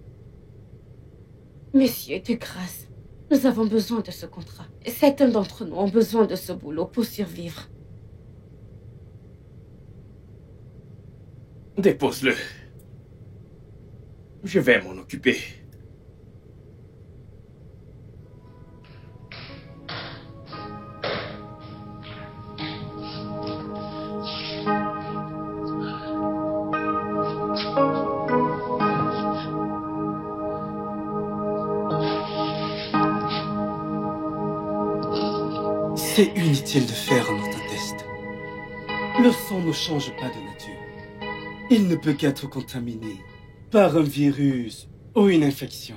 S6: Monsieur, de grâce, nous avons besoin de ce contrat. Certains d'entre nous ont besoin de ce boulot pour survivre.
S1: Dépose-le. Je vais m'en occuper.
S7: C'est inutile de faire notre test. Le sang ne change pas de nature. Il ne peut qu'être contaminé par un virus ou une infection.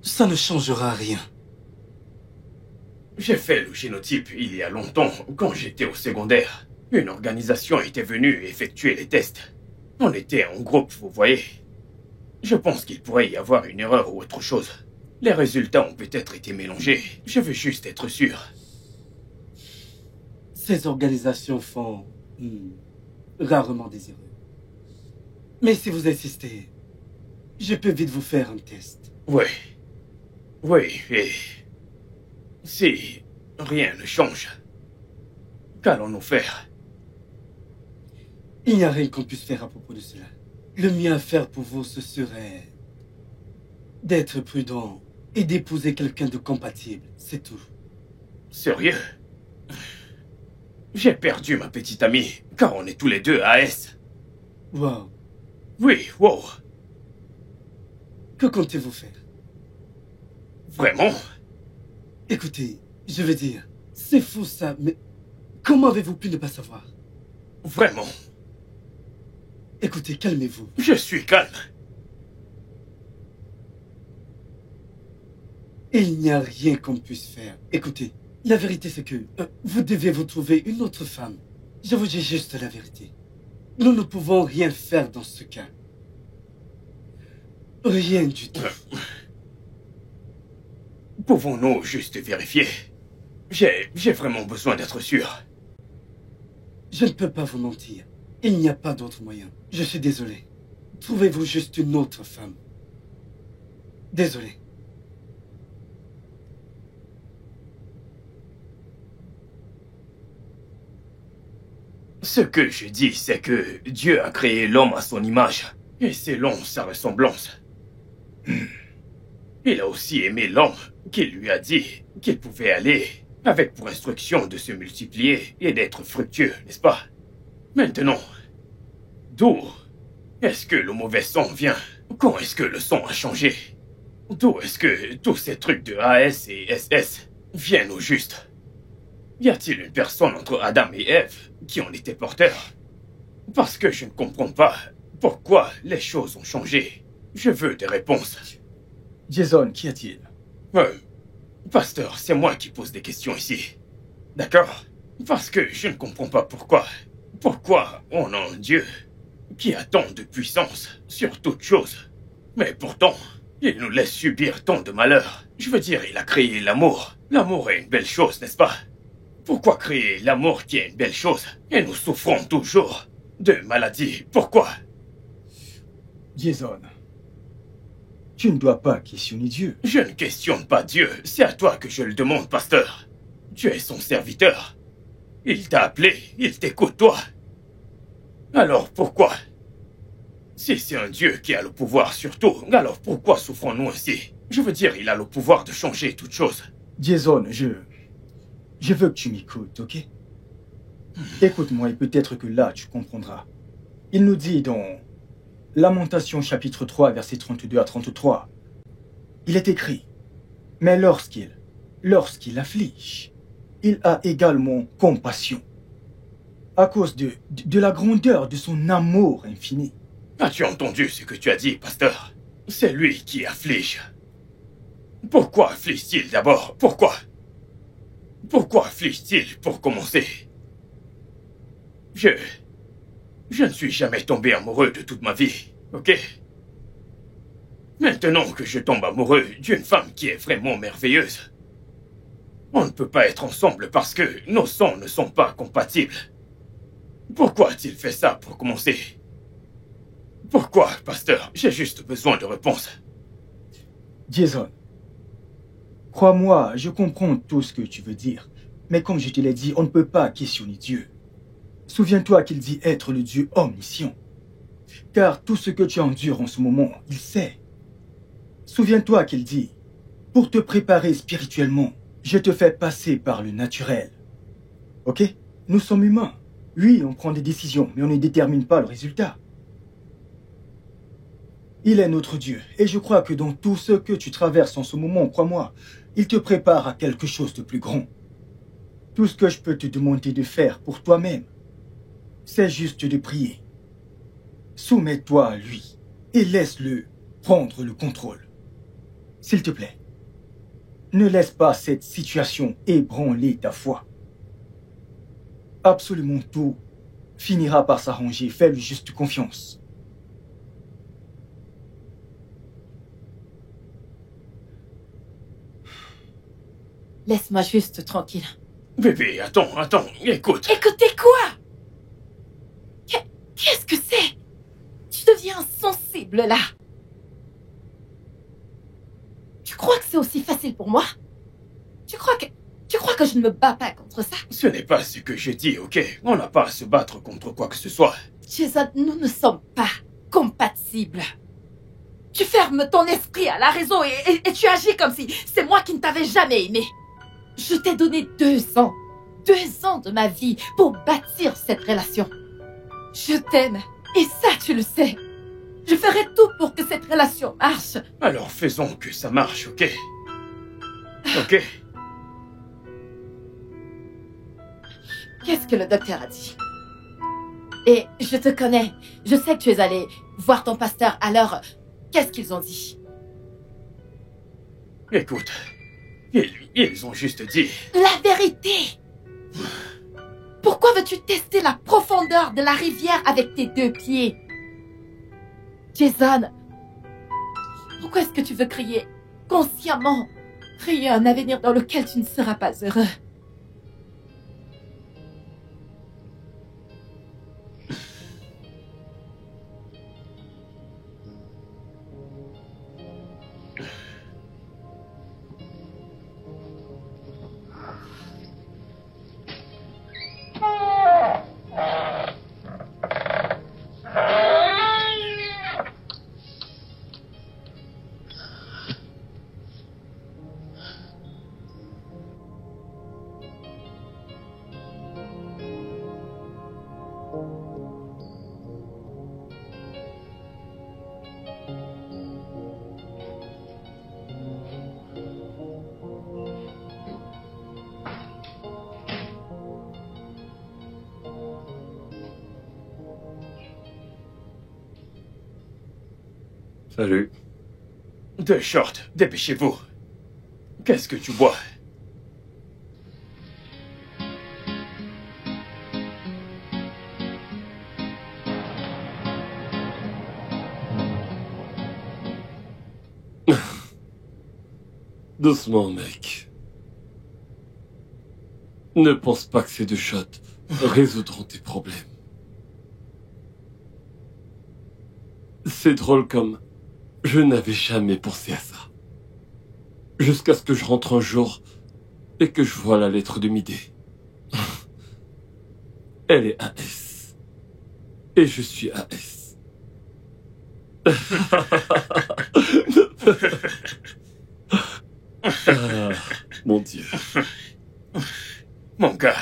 S7: Ça ne changera rien.
S1: J'ai fait le génotype il y a longtemps, quand j'étais au secondaire. Une organisation était venue effectuer les tests. On était en groupe, vous voyez. Je pense qu'il pourrait y avoir une erreur ou autre chose. Les résultats ont peut-être été mélangés. Je veux juste être sûr.
S7: Ces organisations font rarement des erreurs. Mais si vous insistez, je peux vite vous faire un test.
S1: Oui. Oui, et... si rien ne change, qu'allons-nous faire?
S7: Il n'y a rien qu'on puisse faire à propos de cela. Le mieux à faire pour vous, ce serait d'être prudent et d'épouser quelqu'un de compatible, c'est tout.
S1: Sérieux? J'ai perdu ma petite amie, car on est tous les deux AS.
S7: Wow.
S1: Oui, wow.
S7: Que comptez-vous faire?
S1: Vraiment?
S7: Écoutez, je veux dire, c'est fou ça, mais comment avez-vous pu ne pas savoir?
S1: Vraiment?
S7: Écoutez, calmez-vous.
S1: Je suis calme.
S7: Il n'y a rien qu'on puisse faire. Écoutez, la vérité c'est que vous devez vous trouver une autre femme. Je vous dis juste la vérité. Nous ne pouvons rien faire dans ce cas. Rien du tout.
S1: Pouvons-nous juste vérifier? J'ai vraiment besoin d'être sûr.
S7: Je ne peux pas vous mentir. Il n'y a pas d'autre moyen. Je suis désolé. Trouvez-vous juste une autre femme. Désolé.
S1: Ce que je dis, c'est que Dieu a créé l'homme à son image, et selon sa ressemblance. Il a aussi aimé l'homme, qu'il lui a dit qu'il pouvait aller, avec pour instruction de se multiplier et d'être fructueux, n'est-ce pas? Maintenant, d'où est-ce que le mauvais son vient? Quand est-ce que le son a changé? D'où est-ce que tous ces trucs de AS et SS viennent au juste? Y a-t-il une personne entre Adam et Ève qui en était porteur? Parce que je ne comprends pas pourquoi les choses ont changé. Je veux des réponses.
S8: Jason, qu'y a-t-il?
S1: Pasteur, c'est moi qui pose des questions ici. D'accord? Parce que je ne comprends pas pourquoi. Pourquoi on a un Dieu qui a tant de puissance sur toute chose. Mais pourtant, il nous laisse subir tant de malheurs. Je veux dire, il a créé l'amour. L'amour est une belle chose, n'est-ce pas? Pourquoi créer l'amour qui est une belle chose et nous souffrons toujours de maladies? Pourquoi?
S8: Jason, tu ne dois pas questionner Dieu.
S1: Je ne questionne pas Dieu, c'est à toi que je le demande, pasteur. Tu es son serviteur. Il t'a appelé, il t'écoute, toi. Alors pourquoi? Si c'est un Dieu qui a le pouvoir sur tout, alors pourquoi souffrons-nous ainsi? Je veux dire, il a le pouvoir de changer toute chose.
S8: Jason, je veux que tu m'écoutes, ok? Écoute-moi et peut-être que là, tu comprendras. Il nous dit dans Lamentation chapitre 3, versets 32 à 33, il est écrit, « Mais lorsqu'il afflige, il a également compassion, à cause de la grandeur de son amour infini. »
S1: As-tu entendu ce que tu as dit, pasteur? C'est lui qui afflige. Pourquoi afflige-t-il d'abord? Pourquoi? Pourquoi afflige-t-il pour commencer? Je ne suis jamais tombé amoureux de toute ma vie, ok? Maintenant que je tombe amoureux d'une femme qui est vraiment merveilleuse, on ne peut pas être ensemble parce que nos sons ne sont pas compatibles. Pourquoi a-t-il fait ça pour commencer? Pourquoi, pasteur? J'ai juste besoin de réponses.
S8: Jason, crois-moi, je comprends tout ce que tu veux dire. Mais comme je te l'ai dit, on ne peut pas questionner Dieu. Souviens-toi qu'il dit être le Dieu omniscient. Car tout ce que tu endures en ce moment, il sait. Souviens-toi qu'il dit, pour te préparer spirituellement, je te fais passer par le naturel. Ok? Nous sommes humains. Oui, on prend des décisions, mais on ne détermine pas le résultat. Il est notre Dieu, et je crois que dans tout ce que tu traverses en ce moment, crois-moi, il te prépare à quelque chose de plus grand. Tout ce que je peux te demander de faire pour toi-même, c'est juste de prier. Soumets-toi à lui et laisse-le prendre le contrôle. S'il te plaît, ne laisse pas cette situation ébranler ta foi. Absolument tout finira par s'arranger. Fais-lui juste confiance.
S2: Laisse-moi juste tranquille.
S1: Bébé, attends, écoute.
S2: Écoutez quoi? Qu'est-ce que c'est? Tu deviens insensible, là. Tu crois que c'est aussi facile pour moi? Tu crois que je ne me bats pas contre ça?
S1: Ce n'est pas ce que je dis, ok? On n'a pas à se battre contre quoi que ce soit.
S2: Jason, nous ne sommes pas compatibles. Tu fermes ton esprit à la raison et tu agis comme si c'est moi qui ne t'avais jamais aimé. Je t'ai donné 2 ans. 2 ans de ma vie pour bâtir cette relation. Je t'aime. Et ça, tu le sais. Je ferai tout pour que cette relation marche.
S1: Alors faisons que ça marche, ok? Ok?
S2: Qu'est-ce que le docteur a dit? Et je te connais. Je sais que tu es allé voir ton pasteur. Alors, qu'est-ce qu'ils ont dit?
S1: Écoute, ils ont juste dit...
S2: La vérité! Pourquoi veux-tu tester la profondeur de la rivière avec tes 2 pieds? Jason, pourquoi est-ce que tu veux créer consciemment un avenir dans lequel tu ne seras pas heureux?
S3: Salut.
S1: 2 shorts, dépêchez-vous. Qu'est-ce que tu bois?
S3: Doucement, mec. Ne pense pas que ces 2 shots résoudront tes problèmes. C'est drôle comme... Je n'avais jamais pensé à ça. Jusqu'à ce que je rentre un jour et que je vois la lettre de Midé. Elle est AS. Et je suis AS. Ah, mon Dieu.
S1: Mon gars.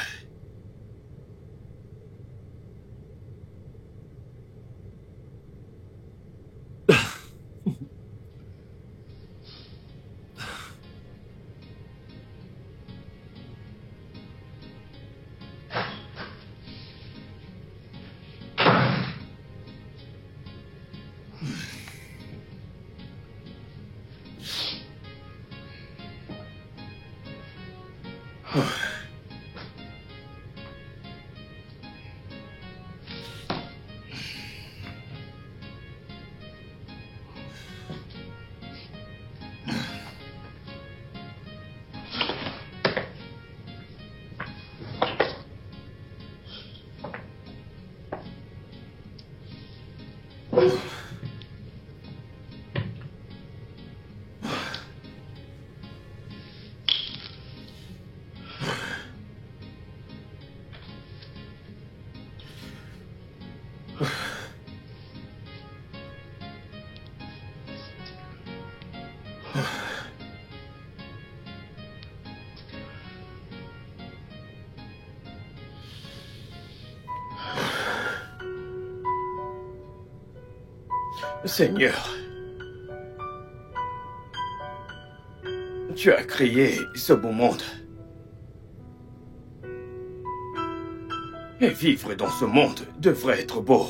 S1: Seigneur, tu as créé ce beau monde. Et vivre dans ce monde devrait être beau.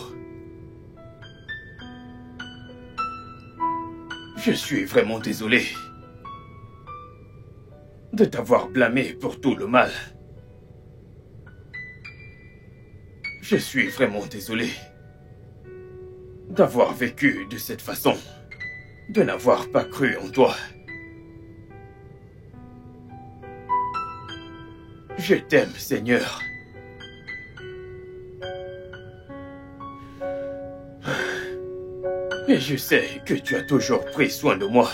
S1: Je suis vraiment désolé de t'avoir blâmé pour tout le mal. Je suis vraiment désolé d'avoir vécu de cette façon, de n'avoir pas cru en toi. Je t'aime, Seigneur. Et je sais que tu as toujours pris soin de moi.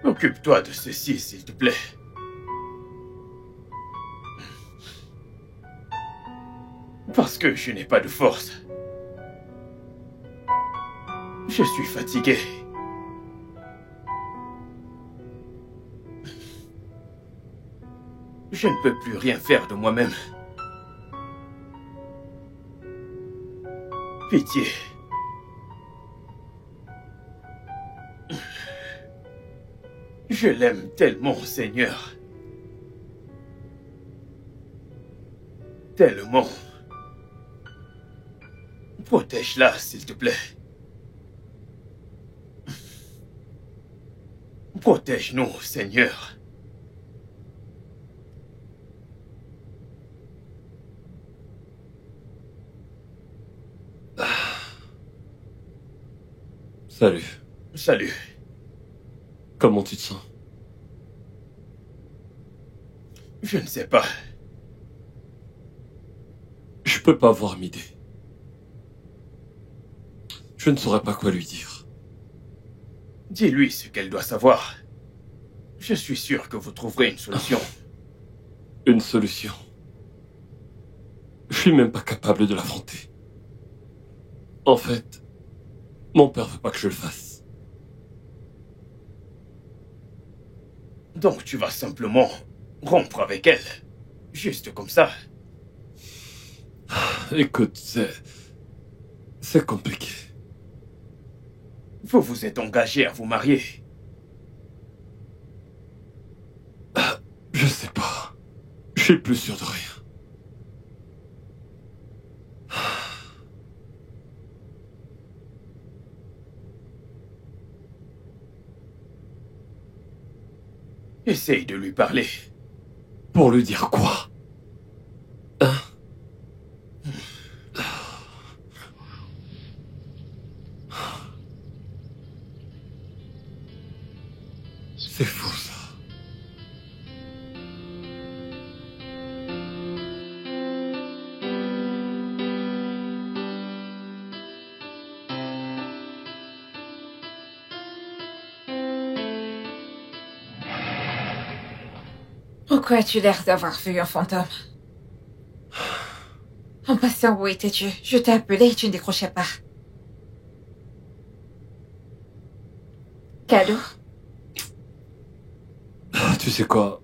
S1: Occupe-toi de ceci, s'il te plaît. Parce que je n'ai pas de force. Je suis fatigué. Je ne peux plus rien faire de moi-même. Pitié. Je l'aime tellement, Seigneur. Tellement. Protège-la, s'il te plaît. Protège-nous, Seigneur.
S3: Salut.
S1: Salut.
S3: Comment tu te sens?
S1: Je ne sais pas.
S3: Je peux pas voir Midé. Je ne saurais pas quoi lui dire.
S1: Dis-lui ce qu'elle doit savoir. Je suis sûr que vous trouverez une solution.
S3: Une solution. Je suis même pas capable de l'affronter. En fait, mon père veut pas que je le fasse.
S1: Donc tu vas simplement rompre avec elle. Juste comme ça.
S3: Écoute, c'est compliqué.
S1: Vous vous êtes engagé à vous marier.
S3: Je sais pas. Je suis plus sûr de rien.
S1: Essaye de lui parler.
S3: Pour lui dire quoi? Hein? C'est fou, ça.
S4: Pourquoi as-tu l'air d'avoir vu un fantôme? En passant, où étais-tu? Je t'ai appelé et tu ne décrochais pas. Cadeau?
S3: Tu sais quoi?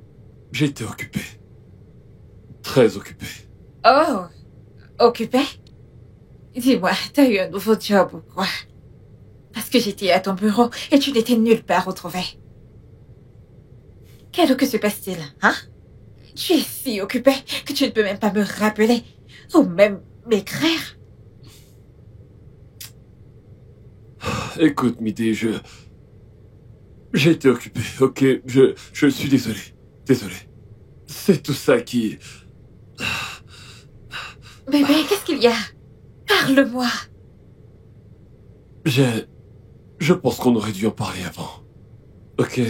S3: J'ai été occupé. Très occupé.
S4: Oh, occupé? Dis-moi, t'as eu un nouveau job ou quoi? Parce que j'étais à ton bureau et tu n'étais nulle part retrouvé. Cadeau, que se passe-t-il, hein? Tu es si occupé que tu ne peux même pas me rappeler ou même m'écrire.
S3: Écoute, Midé, j'ai été occupé, ok? Je suis désolé. Désolé. C'est tout ça qui...
S4: Bébé, qu'est-ce qu'il y a? Parle-moi.
S3: Je pense qu'on aurait dû en parler avant. Ok?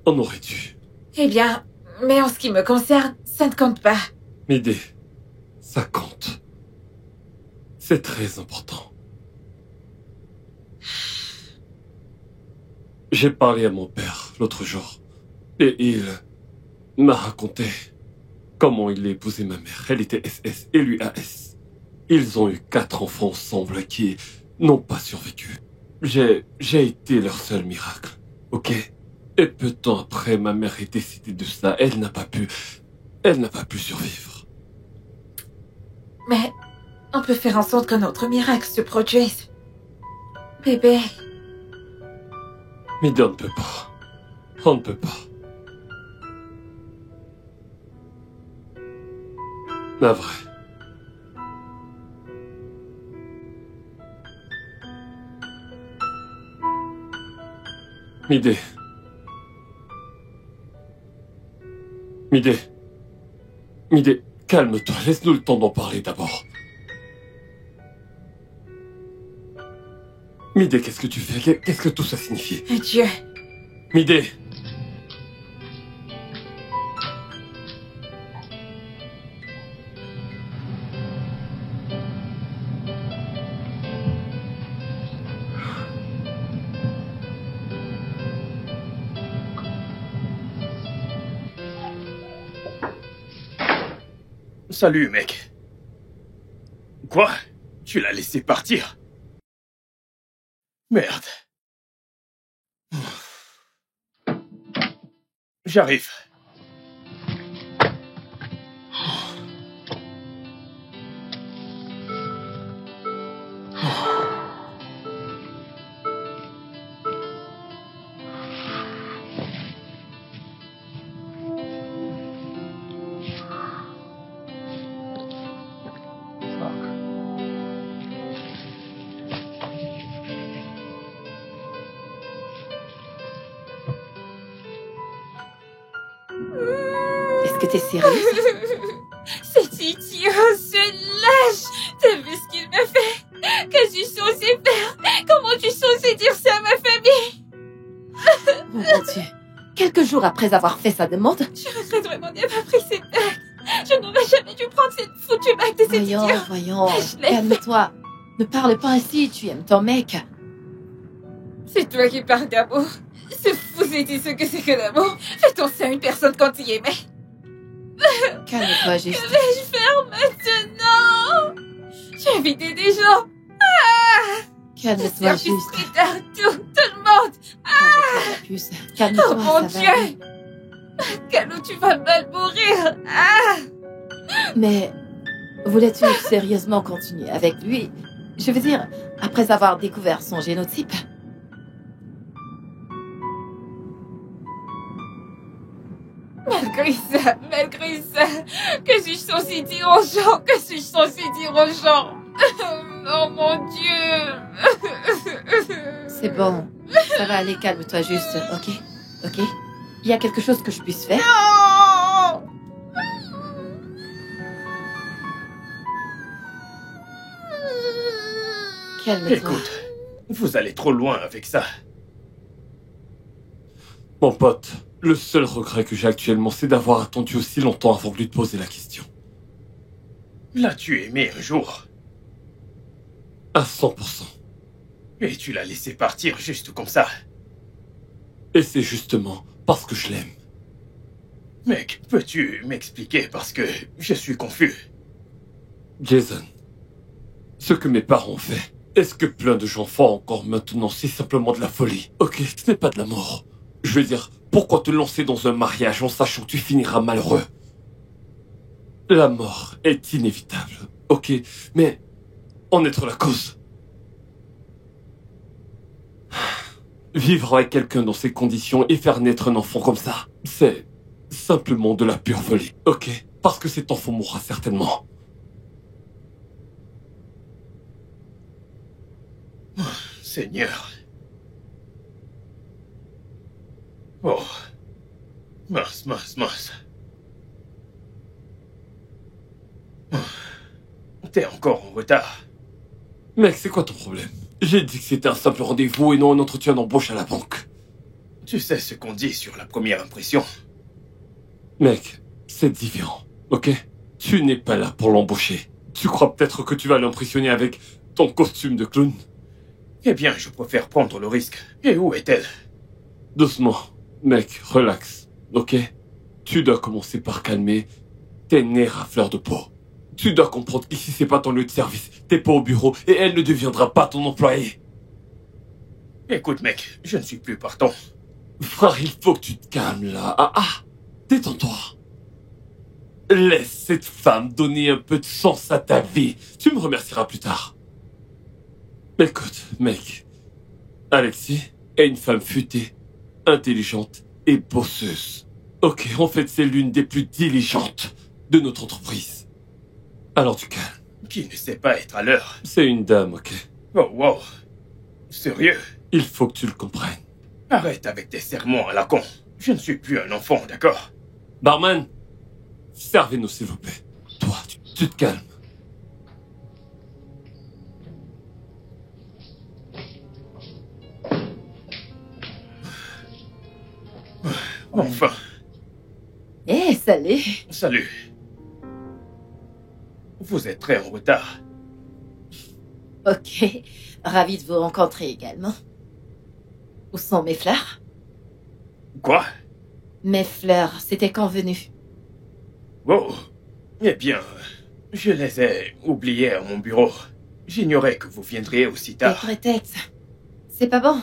S3: On aurait dû.
S4: Eh bien, mais en ce qui me concerne, ça ne compte pas.
S3: Midé, ça compte. C'est très important. J'ai parlé à mon père l'autre jour. Et il m'a raconté comment il a épousé ma mère. Elle était SS et lui AS. Ils ont eu 4 enfants ensemble qui n'ont pas survécu. J'ai été leur seul miracle, ok? Et peu de temps après, ma mère est décédée de ça. Elle n'a pas pu survivre.
S4: Mais on peut faire en sorte qu'un autre miracle se produise. Bébé,
S3: Mais on ne peut pas. On ne peut pas. La vraie. Midé. Midé. Midé, calme-toi, laisse-nous le temps d'en parler d'abord. Midé, qu'est-ce que tu fais? Qu'est-ce que tout ça signifie?
S4: Adieu.
S3: Midé!
S1: Salut, mec. Quoi? Tu l'as laissé partir? Merde. J'arrive.
S2: Est-ce que t'es sérieuse?
S4: Cet idiot, ce lâche. T'as vu ce qu'il me fait? Que suis-je censée faire? Comment tu es censée dire ça à ma famille?
S2: Oh mon Dieu. Quelques jours après avoir fait sa demande,
S4: Je regrette vraiment d'y avoir pris cette bague. Je n'aurais jamais dû prendre cette foutue bague de cet idiot.
S2: voyons,
S4: Je l'ai
S2: calme-toi. Ne parle pas ainsi, tu aimes ton mec.
S4: C'est toi qui parles d'amour. C'est fou, c'est ce que c'est que l'amour. Fait-on ça à une personne quand il aimait?
S2: Calme-toi, juste.
S4: Que vais-je faire maintenant? J'ai invité des gens.
S2: Calme-toi,
S4: Service
S2: juste.
S4: traiteur, tout le monde.
S2: Calme-toi, la puce. Calme-toi,
S4: Oh mon
S2: ça va aller.
S4: Dieu. Calou, tu vas mal mourir.
S2: Mais voulais-tu sérieusement continuer avec lui? Je veux dire, après avoir découvert son génotype.
S4: Malgré ça, que suis-je censée dire aux gens? Que suis-je censée dire aux gens? Oh mon Dieu.
S2: C'est bon. Ça va aller, calme-toi juste, ok? Ok? Il y a quelque chose que je puisse faire?
S4: Non.
S2: Calme-toi.
S1: Écoute, vous allez trop loin avec ça.
S3: Mon pote, le seul regret que j'ai actuellement, c'est d'avoir attendu aussi longtemps avant de lui poser la question.
S1: L'as-tu aimé un jour?
S3: À 100%.
S1: Et tu l'as laissé partir juste comme ça.
S3: Et c'est justement parce que je l'aime.
S1: Mec, peux-tu m'expliquer parce que je suis confus.
S3: Jason, ce que mes parents ont fait, est-ce que plein de gens font encore maintenant? C'est simplement de la folie. Ok, ce n'est pas de la mort. Je veux dire, pourquoi te lancer dans un mariage en sachant que tu finiras malheureux? La mort est inévitable, ok, mais en être la cause. Vivre avec quelqu'un dans ces conditions et faire naître un enfant comme ça, c'est simplement de la pure folie, ok? Parce que cet enfant mourra certainement.
S1: Seigneur. Oh. Mince. T'es encore en retard.
S3: Mec, c'est quoi ton problème? J'ai dit que c'était un simple rendez-vous et non un entretien d'embauche à la banque.
S1: Tu sais ce qu'on dit sur la première impression.
S3: Mec, c'est différent, ok? Tu n'es pas là pour l'embaucher. Tu crois peut-être que tu vas l'impressionner avec ton costume de clown?
S1: Eh bien, je préfère prendre le risque. Et où est-elle?
S3: Doucement, mec, relax, ok? Tu dois commencer par calmer tes nerfs à fleur de peau. Tu dois comprendre qu'ici c'est pas ton lieu de service, t'es pas au bureau et elle ne deviendra pas ton employé.
S1: Écoute, mec, je ne suis plus partant.
S3: Frère, il faut que tu te calmes là. Détends-toi. Laisse cette femme donner un peu de sens à ta vie. Tu me remercieras plus tard. Écoute, mec, Alexis est une femme futée, intelligente et bosseuse. Ok, en fait, c'est l'une des plus diligentes de notre entreprise. Alors tu calmes.
S1: Qui ne sait pas être à l'heure.
S3: C'est une dame, ok?
S1: Oh, wow. Sérieux?
S3: Il faut que tu le comprennes.
S1: Arrête avec tes sermons à la con. Je ne suis plus un enfant, d'accord?
S3: Barman, servez-nous s'il vous plaît. Toi, tu te calmes.
S1: Enfin,
S2: Eh, salut.
S1: salut. Vous êtes très en retard.
S2: Ok, ravi de vous rencontrer également. Où sont mes fleurs?
S1: Quoi?
S2: Mes fleurs, c'était convenu.
S1: Oh, eh bien, je les ai oubliées à mon bureau. J'ignorais que vous viendriez aussi
S2: Des
S1: tard.
S2: prétextes. C'est pas bon.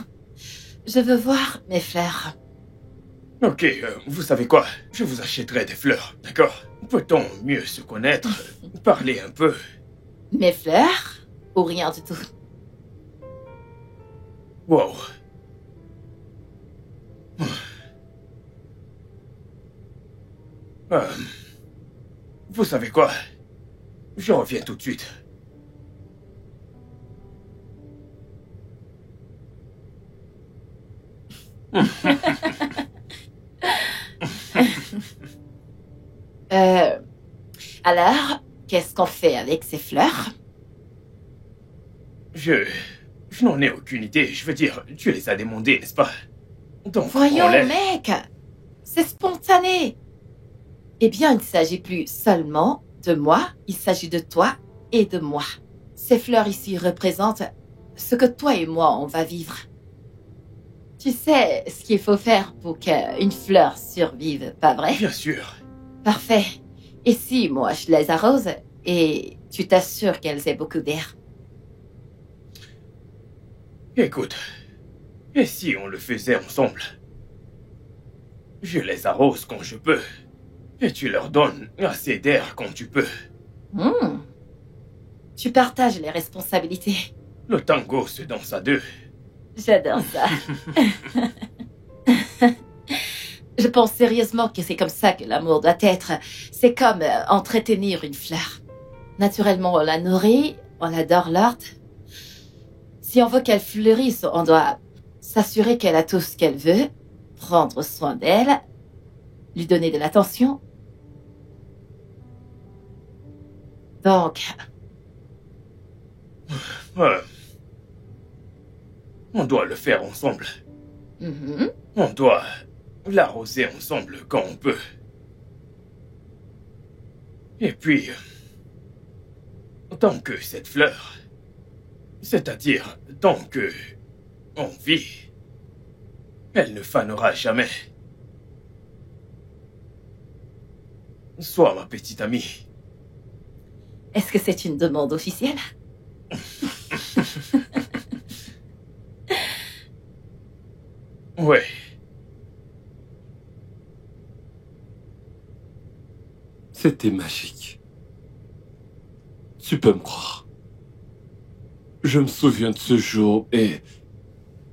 S2: Je veux voir mes fleurs.
S1: Ok, vous savez quoi? Je vous achèterai des fleurs, d'accord? Peut-on mieux se connaître, parler un peu?
S2: Mes fleurs? Ou rien du tout?
S1: Wow. Vous savez quoi? Je reviens tout de suite.
S2: Alors, qu'est-ce qu'on fait avec ces fleurs?
S1: Je n'en ai aucune idée. Je veux dire, tu les as demandées, n'est-ce pas? Donc,
S2: Voyons,
S1: prends-les.
S2: mec! C'est spontané! Eh bien, il ne s'agit plus seulement de moi, il s'agit de toi et de moi. Ces fleurs ici représentent ce que toi et moi, on va vivre. Tu sais ce qu'il faut faire pour qu'une fleur survive, pas vrai?
S1: Bien sûr.
S2: Parfait. Et si moi, je les arrose et tu t'assures qu'elles aient beaucoup d'air?
S1: Écoute, et si on le faisait ensemble? Je les arrose quand je peux, et tu leur donnes assez d'air quand tu peux.
S2: Hmm. Tu partages les responsabilités.
S1: Le tango se danse à deux.
S2: J'adore ça. Je pense sérieusement que c'est comme ça que l'amour doit être. C'est comme entretenir une fleur. Naturellement, on la nourrit, on la dorlote. Si on veut qu'elle fleurisse, on doit s'assurer qu'elle a tout ce qu'elle veut, prendre soin d'elle, lui donner de l'attention. Donc,
S1: On doit le faire ensemble.
S2: mhm.
S1: On doit l'arroser ensemble quand on peut. Et puis, tant que cette fleur, c'est-à-dire tant que on vit, elle ne fanera jamais. Sois ma petite amie.
S2: Est-ce que c'est une demande officielle?
S1: Ouais.
S3: C'était magique. Tu peux me croire. Je me souviens de ce jour et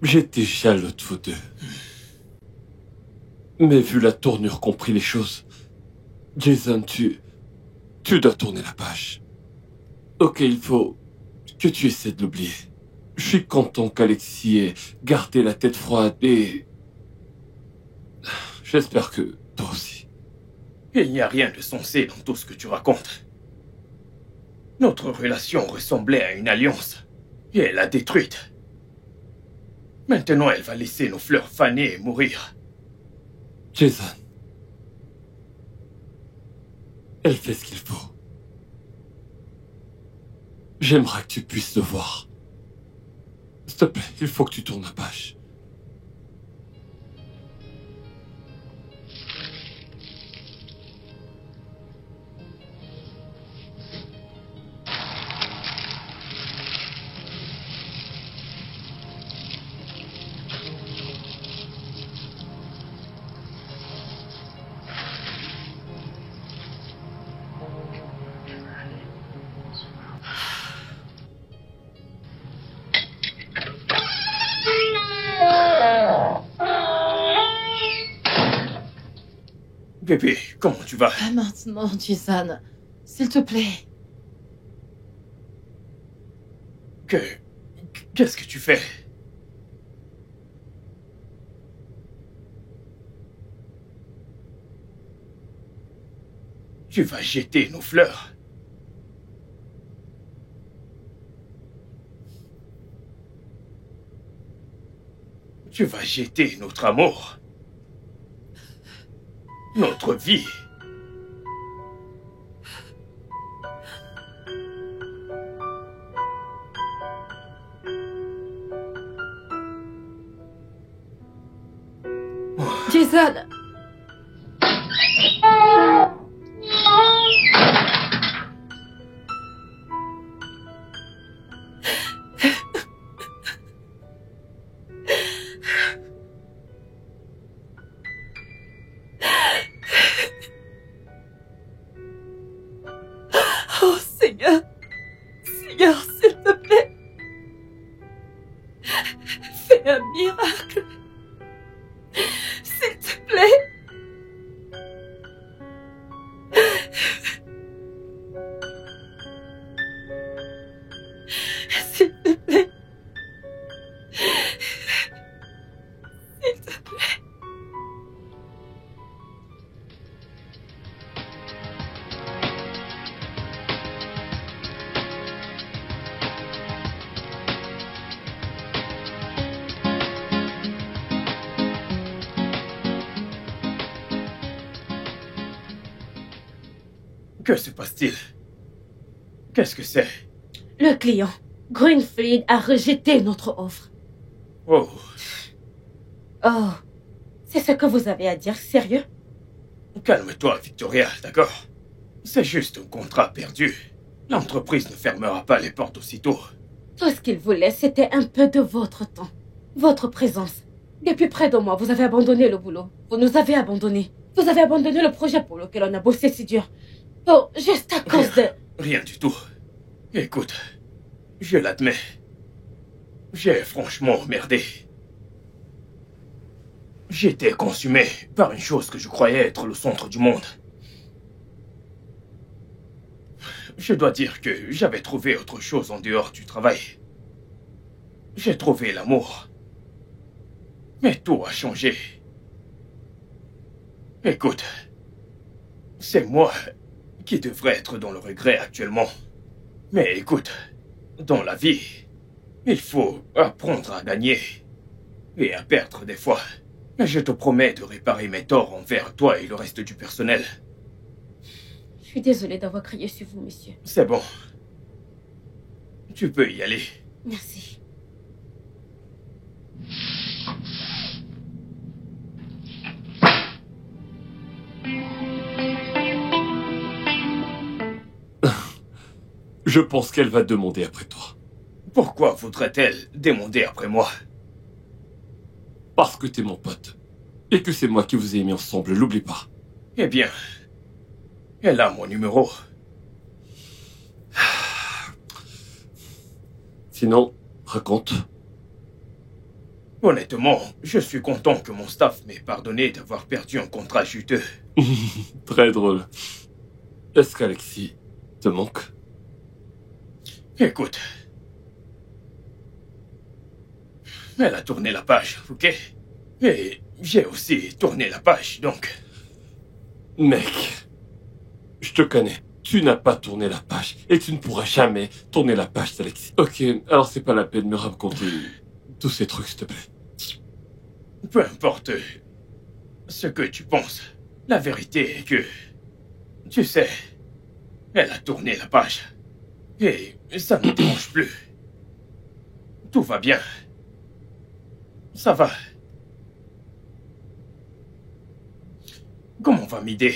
S3: j'étais jaloux de vous deux. Mais vu la tournure qu'ont pris les choses, Jason, tu dois tourner la page. Ok, il faut que tu essaies de l'oublier. Je suis content qu'Alexis ait gardé la tête froide et j'espère que toi aussi.
S1: Il n'y a rien de sensé dans tout ce que tu racontes. Notre relation ressemblait à une alliance, et elle l'a détruite. Maintenant, elle va laisser nos fleurs faner et mourir.
S3: Jason, elle fait ce qu'il faut. J'aimerais que tu puisses le voir. S'il te plaît, il faut que tu tournes la page.
S1: Bébé, comment tu vas?
S2: Pas maintenant, Jason. S'il te plaît.
S1: Qu'est-ce que tu fais? Tu vas jeter nos fleurs. Tu vas jeter notre amour. Notre vie.
S5: Jason! Oh Seigneur, Seigneur, s'il te plaît, fais un miracle, s'il te plaît. S'il te plaît. S'il te plaît.
S1: Que se passe-t-il? Qu'est-ce que c'est?
S6: Le client, Greenfleet, a rejeté notre offre.
S1: Oh,
S6: Oh, c'est ce que vous avez à dire, sérieux?
S1: calme-toi, Victoria, d'accord? C'est juste un contrat perdu. L'entreprise ne fermera pas les portes aussitôt.
S6: Tout ce qu'il voulait, c'était un peu de votre temps, votre présence. Depuis près de mois, vous avez abandonné le boulot. Vous nous avez abandonnés. Vous avez abandonné le projet pour lequel on a bossé si dur. Oh, juste à cause de...
S1: Rien du tout. Écoute, je l'admets. J'ai franchement merdé. J'étais consumé par une chose que je croyais être le centre du monde. Je dois dire que j'avais trouvé autre chose en dehors du travail. J'ai trouvé l'amour. Mais tout a changé. Écoute, c'est moi qui devrais être dans le regret actuellement. Mais écoute, dans la vie, il faut apprendre à gagner et à perdre des fois. Mais je te promets de réparer mes torts envers toi et le reste du personnel.
S6: Je suis désolée d'avoir crié sur vous, monsieur.
S1: C'est bon. Tu peux y aller.
S6: Merci.
S3: Je pense qu'elle va demander après toi.
S1: Pourquoi voudrait-elle demander après moi?
S3: Parce que t'es mon pote. Et que c'est moi qui vous ai mis ensemble, l'oublie pas.
S1: Eh bien, elle a mon numéro.
S3: Sinon, raconte.
S1: Honnêtement, je suis content que mon staff m'ait pardonné d'avoir perdu un contrat juteux.
S3: Très drôle. Est-ce qu'Alexis te manque?
S1: Écoute. Elle a tourné la page, ok? Et j'ai aussi tourné la page, donc...
S3: Mec, je te connais. Tu n'as pas tourné la page. Et tu ne pourras jamais tourner la page d'Alexis. Ok, alors c'est pas la peine de me raconter tous ces trucs, s'il te plaît.
S1: Peu importe ce que tu penses, la vérité est que... Tu sais, elle a tourné la page. Et ça ne me dérange plus. Tout va bien. Ça va. Comment va m'aider?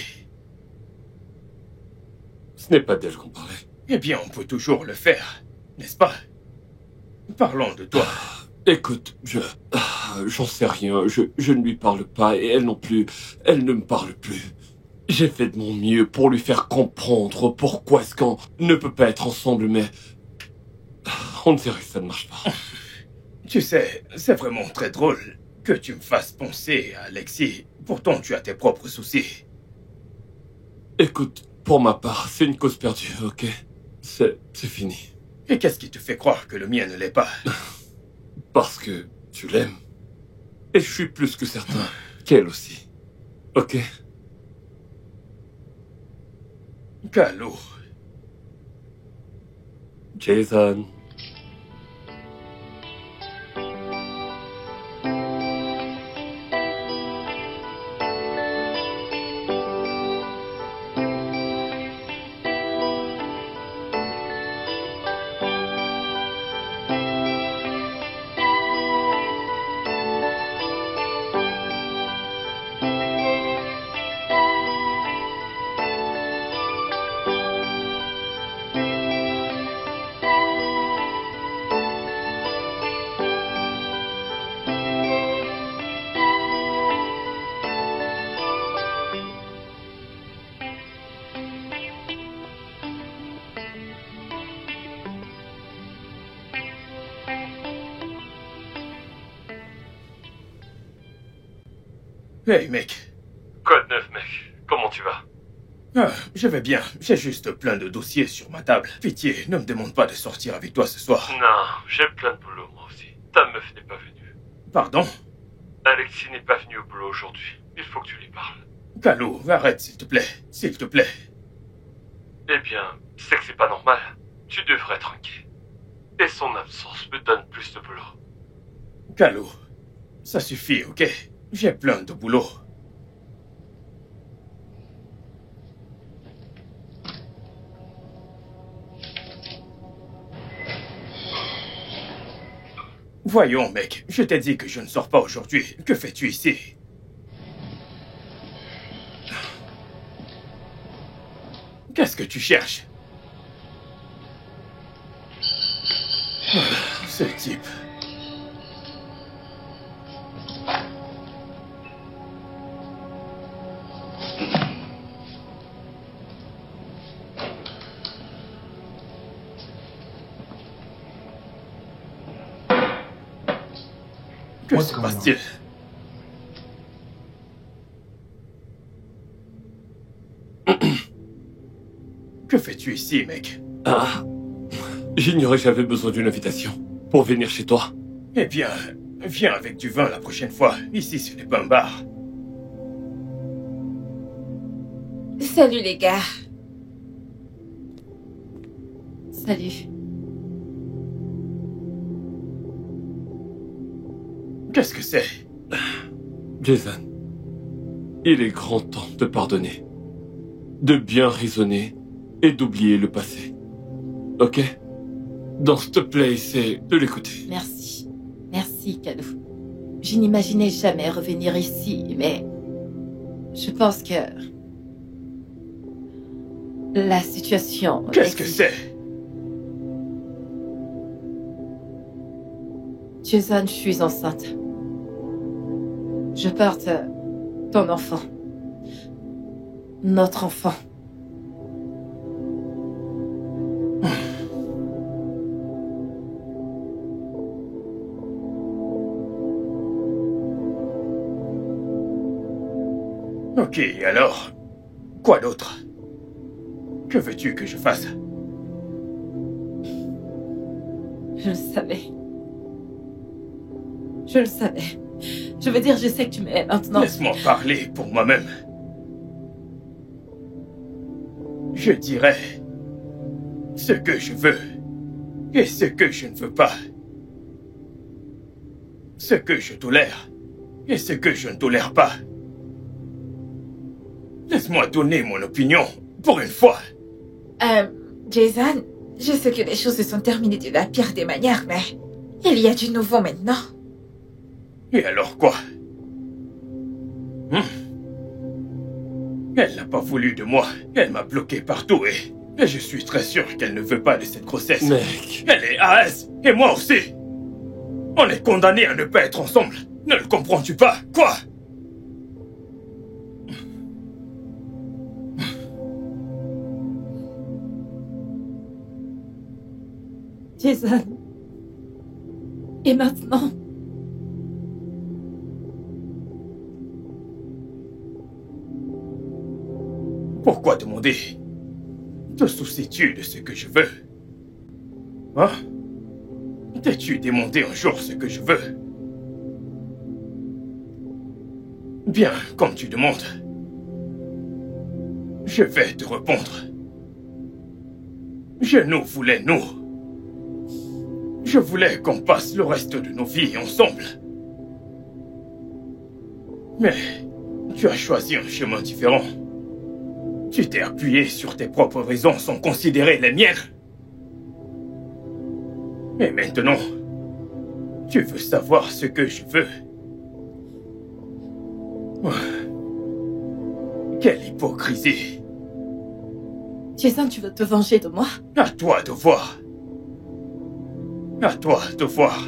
S3: Ce n'est pas d'elle qu'on parlait.
S1: Eh bien, on peut toujours le faire, n'est-ce pas? Parlons de toi.
S3: Écoute, j'en sais rien. Je ne lui parle pas et elle non plus. Elle ne me parle plus. J'ai fait de mon mieux pour lui faire comprendre pourquoi est-ce qu'on ne peut pas être ensemble, mais... On dirait que ça ne marche pas.
S1: Tu sais, c'est vraiment très drôle que tu me fasses penser à Alexis. Pourtant, tu as tes propres soucis.
S3: Écoute, pour ma part, c'est une cause perdue, ok? C'est fini.
S1: Et qu'est-ce qui te fait croire que le mien ne l'est pas?
S3: Parce que tu l'aimes. Et je suis plus que certain qu'elle aussi. Ok?
S9: Calo.
S3: Jason.
S9: Hey, mec.
S3: Quoi de neuf, mec? Comment tu vas?
S9: Ah, je vais bien. J'ai juste plein de dossiers sur ma table. Pitié, ne me demande pas de sortir avec toi ce soir.
S3: Non, j'ai plein de boulot, moi aussi. Ta meuf n'est pas venue.
S9: Pardon?
S3: Alexis n'est pas venu au boulot aujourd'hui. Il faut que tu lui parles.
S9: Calo, arrête, s'il te plaît. S'il te plaît.
S3: Eh bien, c'est que c'est pas normal. Tu devrais être inquiet. Et son absence me donne plus de boulot.
S9: Calo, ça suffit, ok? J'ai plein de boulot. Voyons, mec, je t'ai dit que je ne sors pas aujourd'hui. Que fais-tu ici? Qu'est-ce que tu cherches? Ce type. Que se passe-t-il? Que fais-tu ici, mec?
S3: Ah, j'ignorais que j'avais besoin d'une invitation pour venir chez toi.
S9: Eh bien, viens avec du vin la prochaine fois. Ici, ce n'est pas un bar.
S4: Salut les gars.
S2: Salut.
S9: Qu'est-ce que c'est?
S3: Jason, il est grand temps de pardonner, de bien raisonner et d'oublier le passé. Ok? Donc, s'il te plaît, essaie de l'écouter.
S2: Merci. Merci, Calo. Je n'imaginais jamais revenir ici, mais je pense que la situation...
S9: Qu'est-ce que c'est?
S2: Jason, je suis enceinte. Je porte ton enfant. Notre enfant.
S9: Ok, alors, quoi d'autre? Que veux-tu que je fasse?
S2: Je le savais. Je le savais. Je veux dire, je sais que tu m'aimes maintenant.
S9: Laisse-moi parler pour moi-même. Je dirais ce que je veux et ce que je ne veux pas. Ce que je tolère et ce que je ne tolère pas. Laisse-moi donner mon opinion, pour une fois.
S4: Jason, je sais que les choses se sont terminées de la pire des manières, mais il y a du nouveau maintenant.
S9: Et alors quoi? Elle n'a pas voulu de moi. Elle m'a bloqué partout et je suis très sûr qu'elle ne veut pas de cette grossesse.
S3: Mec.
S9: Elle est AS et moi aussi. On est condamnés à ne pas être ensemble. Ne le comprends-tu pas? Quoi?
S2: Jason. Et maintenant?
S9: Pourquoi demander? Te soucies-tu de ce que je veux? Hein? T'es-tu demandé un jour ce que je veux? Bien, comme tu demandes. Je vais te répondre. Je nous voulais nous. Je voulais qu'on passe le reste de nos vies ensemble. Mais tu as choisi un chemin différent. Tu t'es appuyé sur tes propres raisons sans considérer les miennes. Et maintenant, tu veux savoir ce que je veux. Quelle hypocrisie.
S5: Jason, tu veux te venger de moi?
S9: À toi de voir. À toi de voir.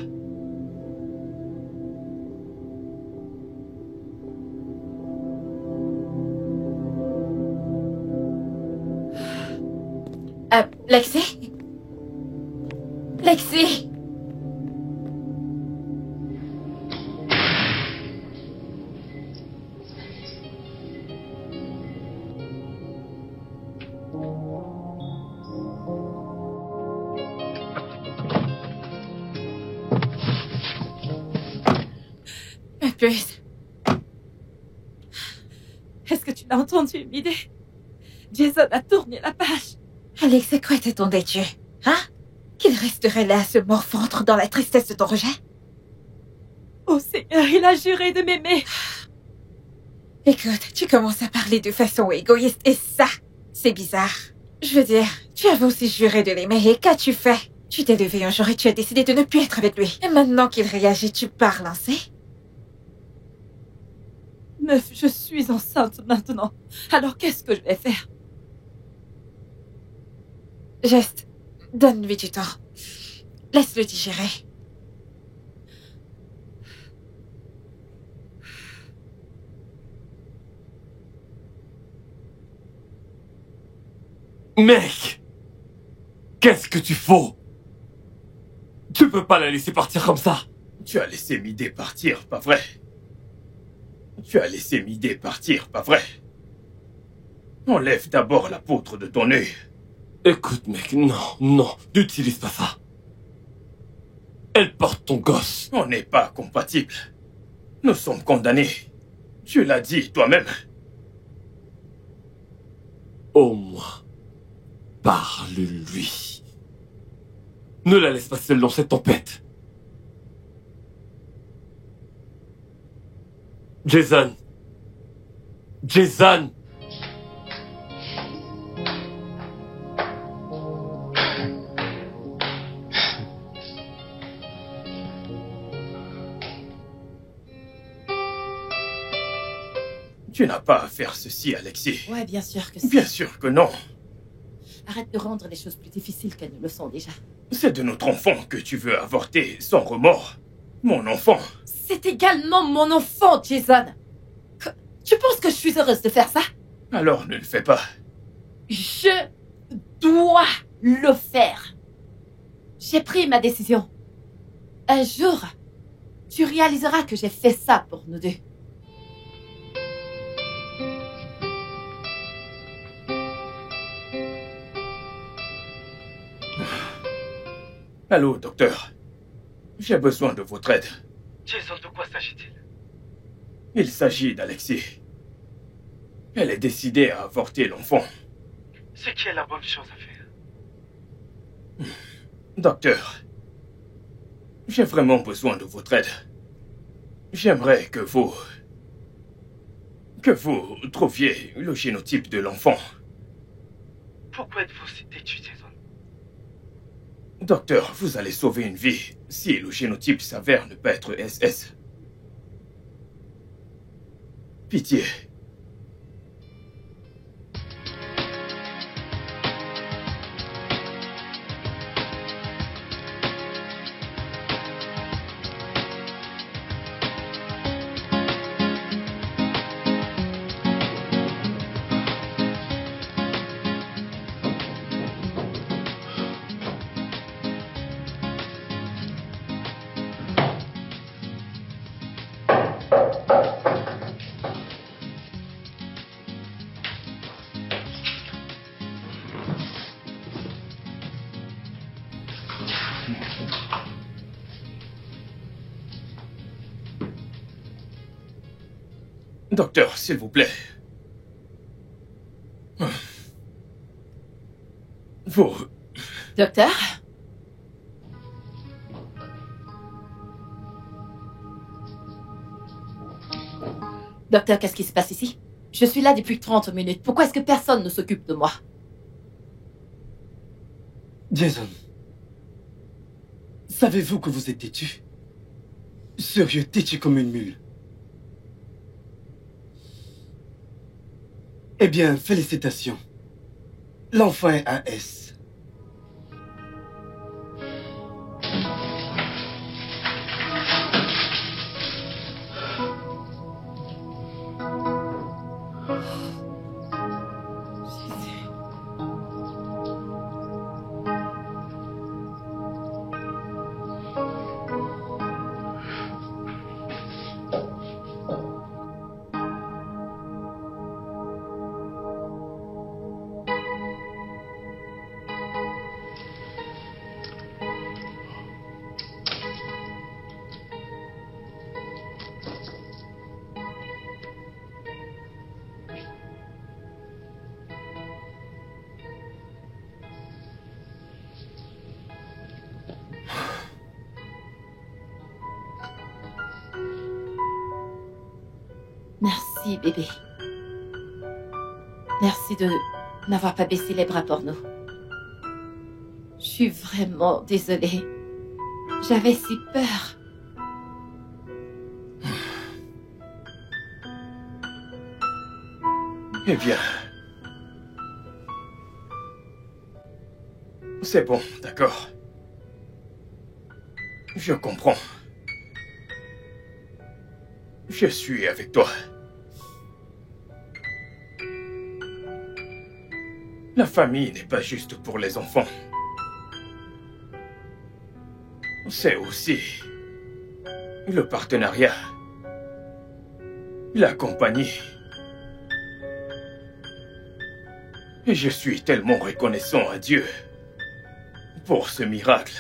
S4: Lexi? Lexi? Ma puce.
S5: Est-ce que tu l'as entendu, Midé? Jason a tourné la page.
S4: Alex, c'est quoi t'attendais Dieu? Hein? Qu'il resterait là à se morfondre dans la tristesse de ton rejet?
S5: Oh Seigneur, il a juré de m'aimer.
S4: Écoute, tu commences à parler de façon égoïste et ça, c'est bizarre. Je veux dire, tu avais aussi juré de l'aimer et qu'as-tu fait? Tu t'es levé un jour et tu as décidé de ne plus être avec lui. Et maintenant qu'il réagit, tu parles ainsi?
S5: Meuf, je suis enceinte maintenant. Alors qu'est-ce que je vais faire?
S4: Juste, donne-lui du temps. Laisse-le digérer.
S3: Mec! Qu'est-ce que tu fous? Tu peux pas la laisser partir comme ça.
S9: Tu as laissé Midé partir, pas vrai? Tu as laissé Midé partir, pas vrai? Enlève d'abord la poutre de ton œil.
S3: Écoute, mec, non, n'utilise pas ça. Elle porte ton gosse.
S9: On n'est pas compatibles. Nous sommes condamnés. Tu l'as dit toi-même.
S3: Au moins, parle-lui. Ne la laisse pas seule dans cette tempête. Jason.
S9: Tu n'as pas à faire ceci, Alexis.
S2: Ouais, bien sûr que si.
S9: Bien sûr que non.
S2: Arrête de rendre les choses plus difficiles qu'elles ne le sont déjà.
S9: C'est de notre enfant que tu veux avorter sans remords. Mon enfant.
S2: C'est également mon enfant, Jason. Tu penses que je suis heureuse de faire ça?
S9: Alors ne le fais pas.
S2: Je dois le faire. J'ai pris ma décision. Un jour, tu réaliseras que j'ai fait ça pour nous deux.
S9: Allô, docteur. J'ai besoin de votre aide.
S1: Jason, de quoi s'agit-il?
S9: Il s'agit d'Alexis. Elle est décidée à avorter l'enfant.
S1: C'est qui est la bonne chose à faire?
S9: Docteur, j'ai vraiment besoin de votre aide. J'aimerais que vous trouviez le génotype de l'enfant.
S1: Pourquoi êtes-vous si têtu, Jason?
S9: Docteur, vous allez sauver une vie si le génotype s'avère ne pas être SS. Pitié. Docteur, s'il vous plaît.
S2: Docteur? Docteur, qu'est-ce qui se passe ici? Je suis là depuis 30 minutes. Pourquoi est-ce que personne ne s'occupe de moi?
S7: Jason, savez-vous que vous êtes têtu? Sérieux, têtu comme une mule. Eh bien, félicitations. L'enfant est AS.
S2: Merci, bébé. Merci de n'avoir pas baissé les bras pour nous. Je suis vraiment désolée. J'avais si peur.
S9: Eh bien... C'est bon, d'accord. Je comprends. Je suis avec toi. La famille n'est pas juste pour les enfants. C'est aussi le partenariat, la compagnie. Et je suis tellement reconnaissant à Dieu pour ce miracle.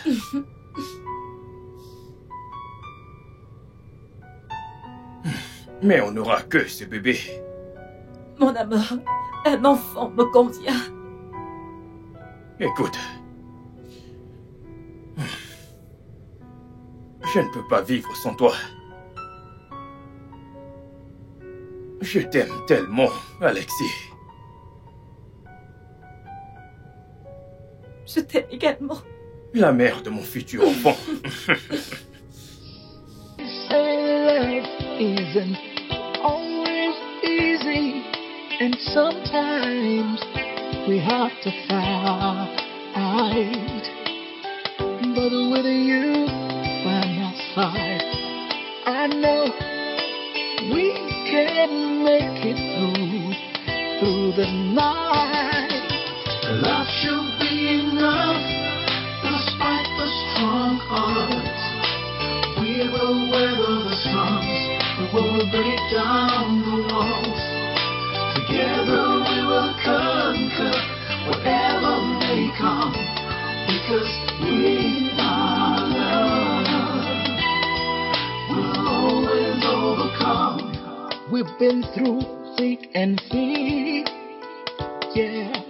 S9: Mais on n'aura que ce bébé.
S5: Mon amour, un enfant me convient.
S9: Écoute, je ne peux pas vivre sans toi. Je t'aime tellement, Alexis.
S5: Je t'aime également.
S9: La mère de mon futur enfant.
S10: Isn't always easy, and sometimes we have to fight. But with you by my side, I know we can make it through the night. Love should be enough, despite the strong odds. We will weather the storms, we will break down the walls. Together we will conquer whatever may come, because we are love. We'll always overcome. We've been through thick and thin, yeah.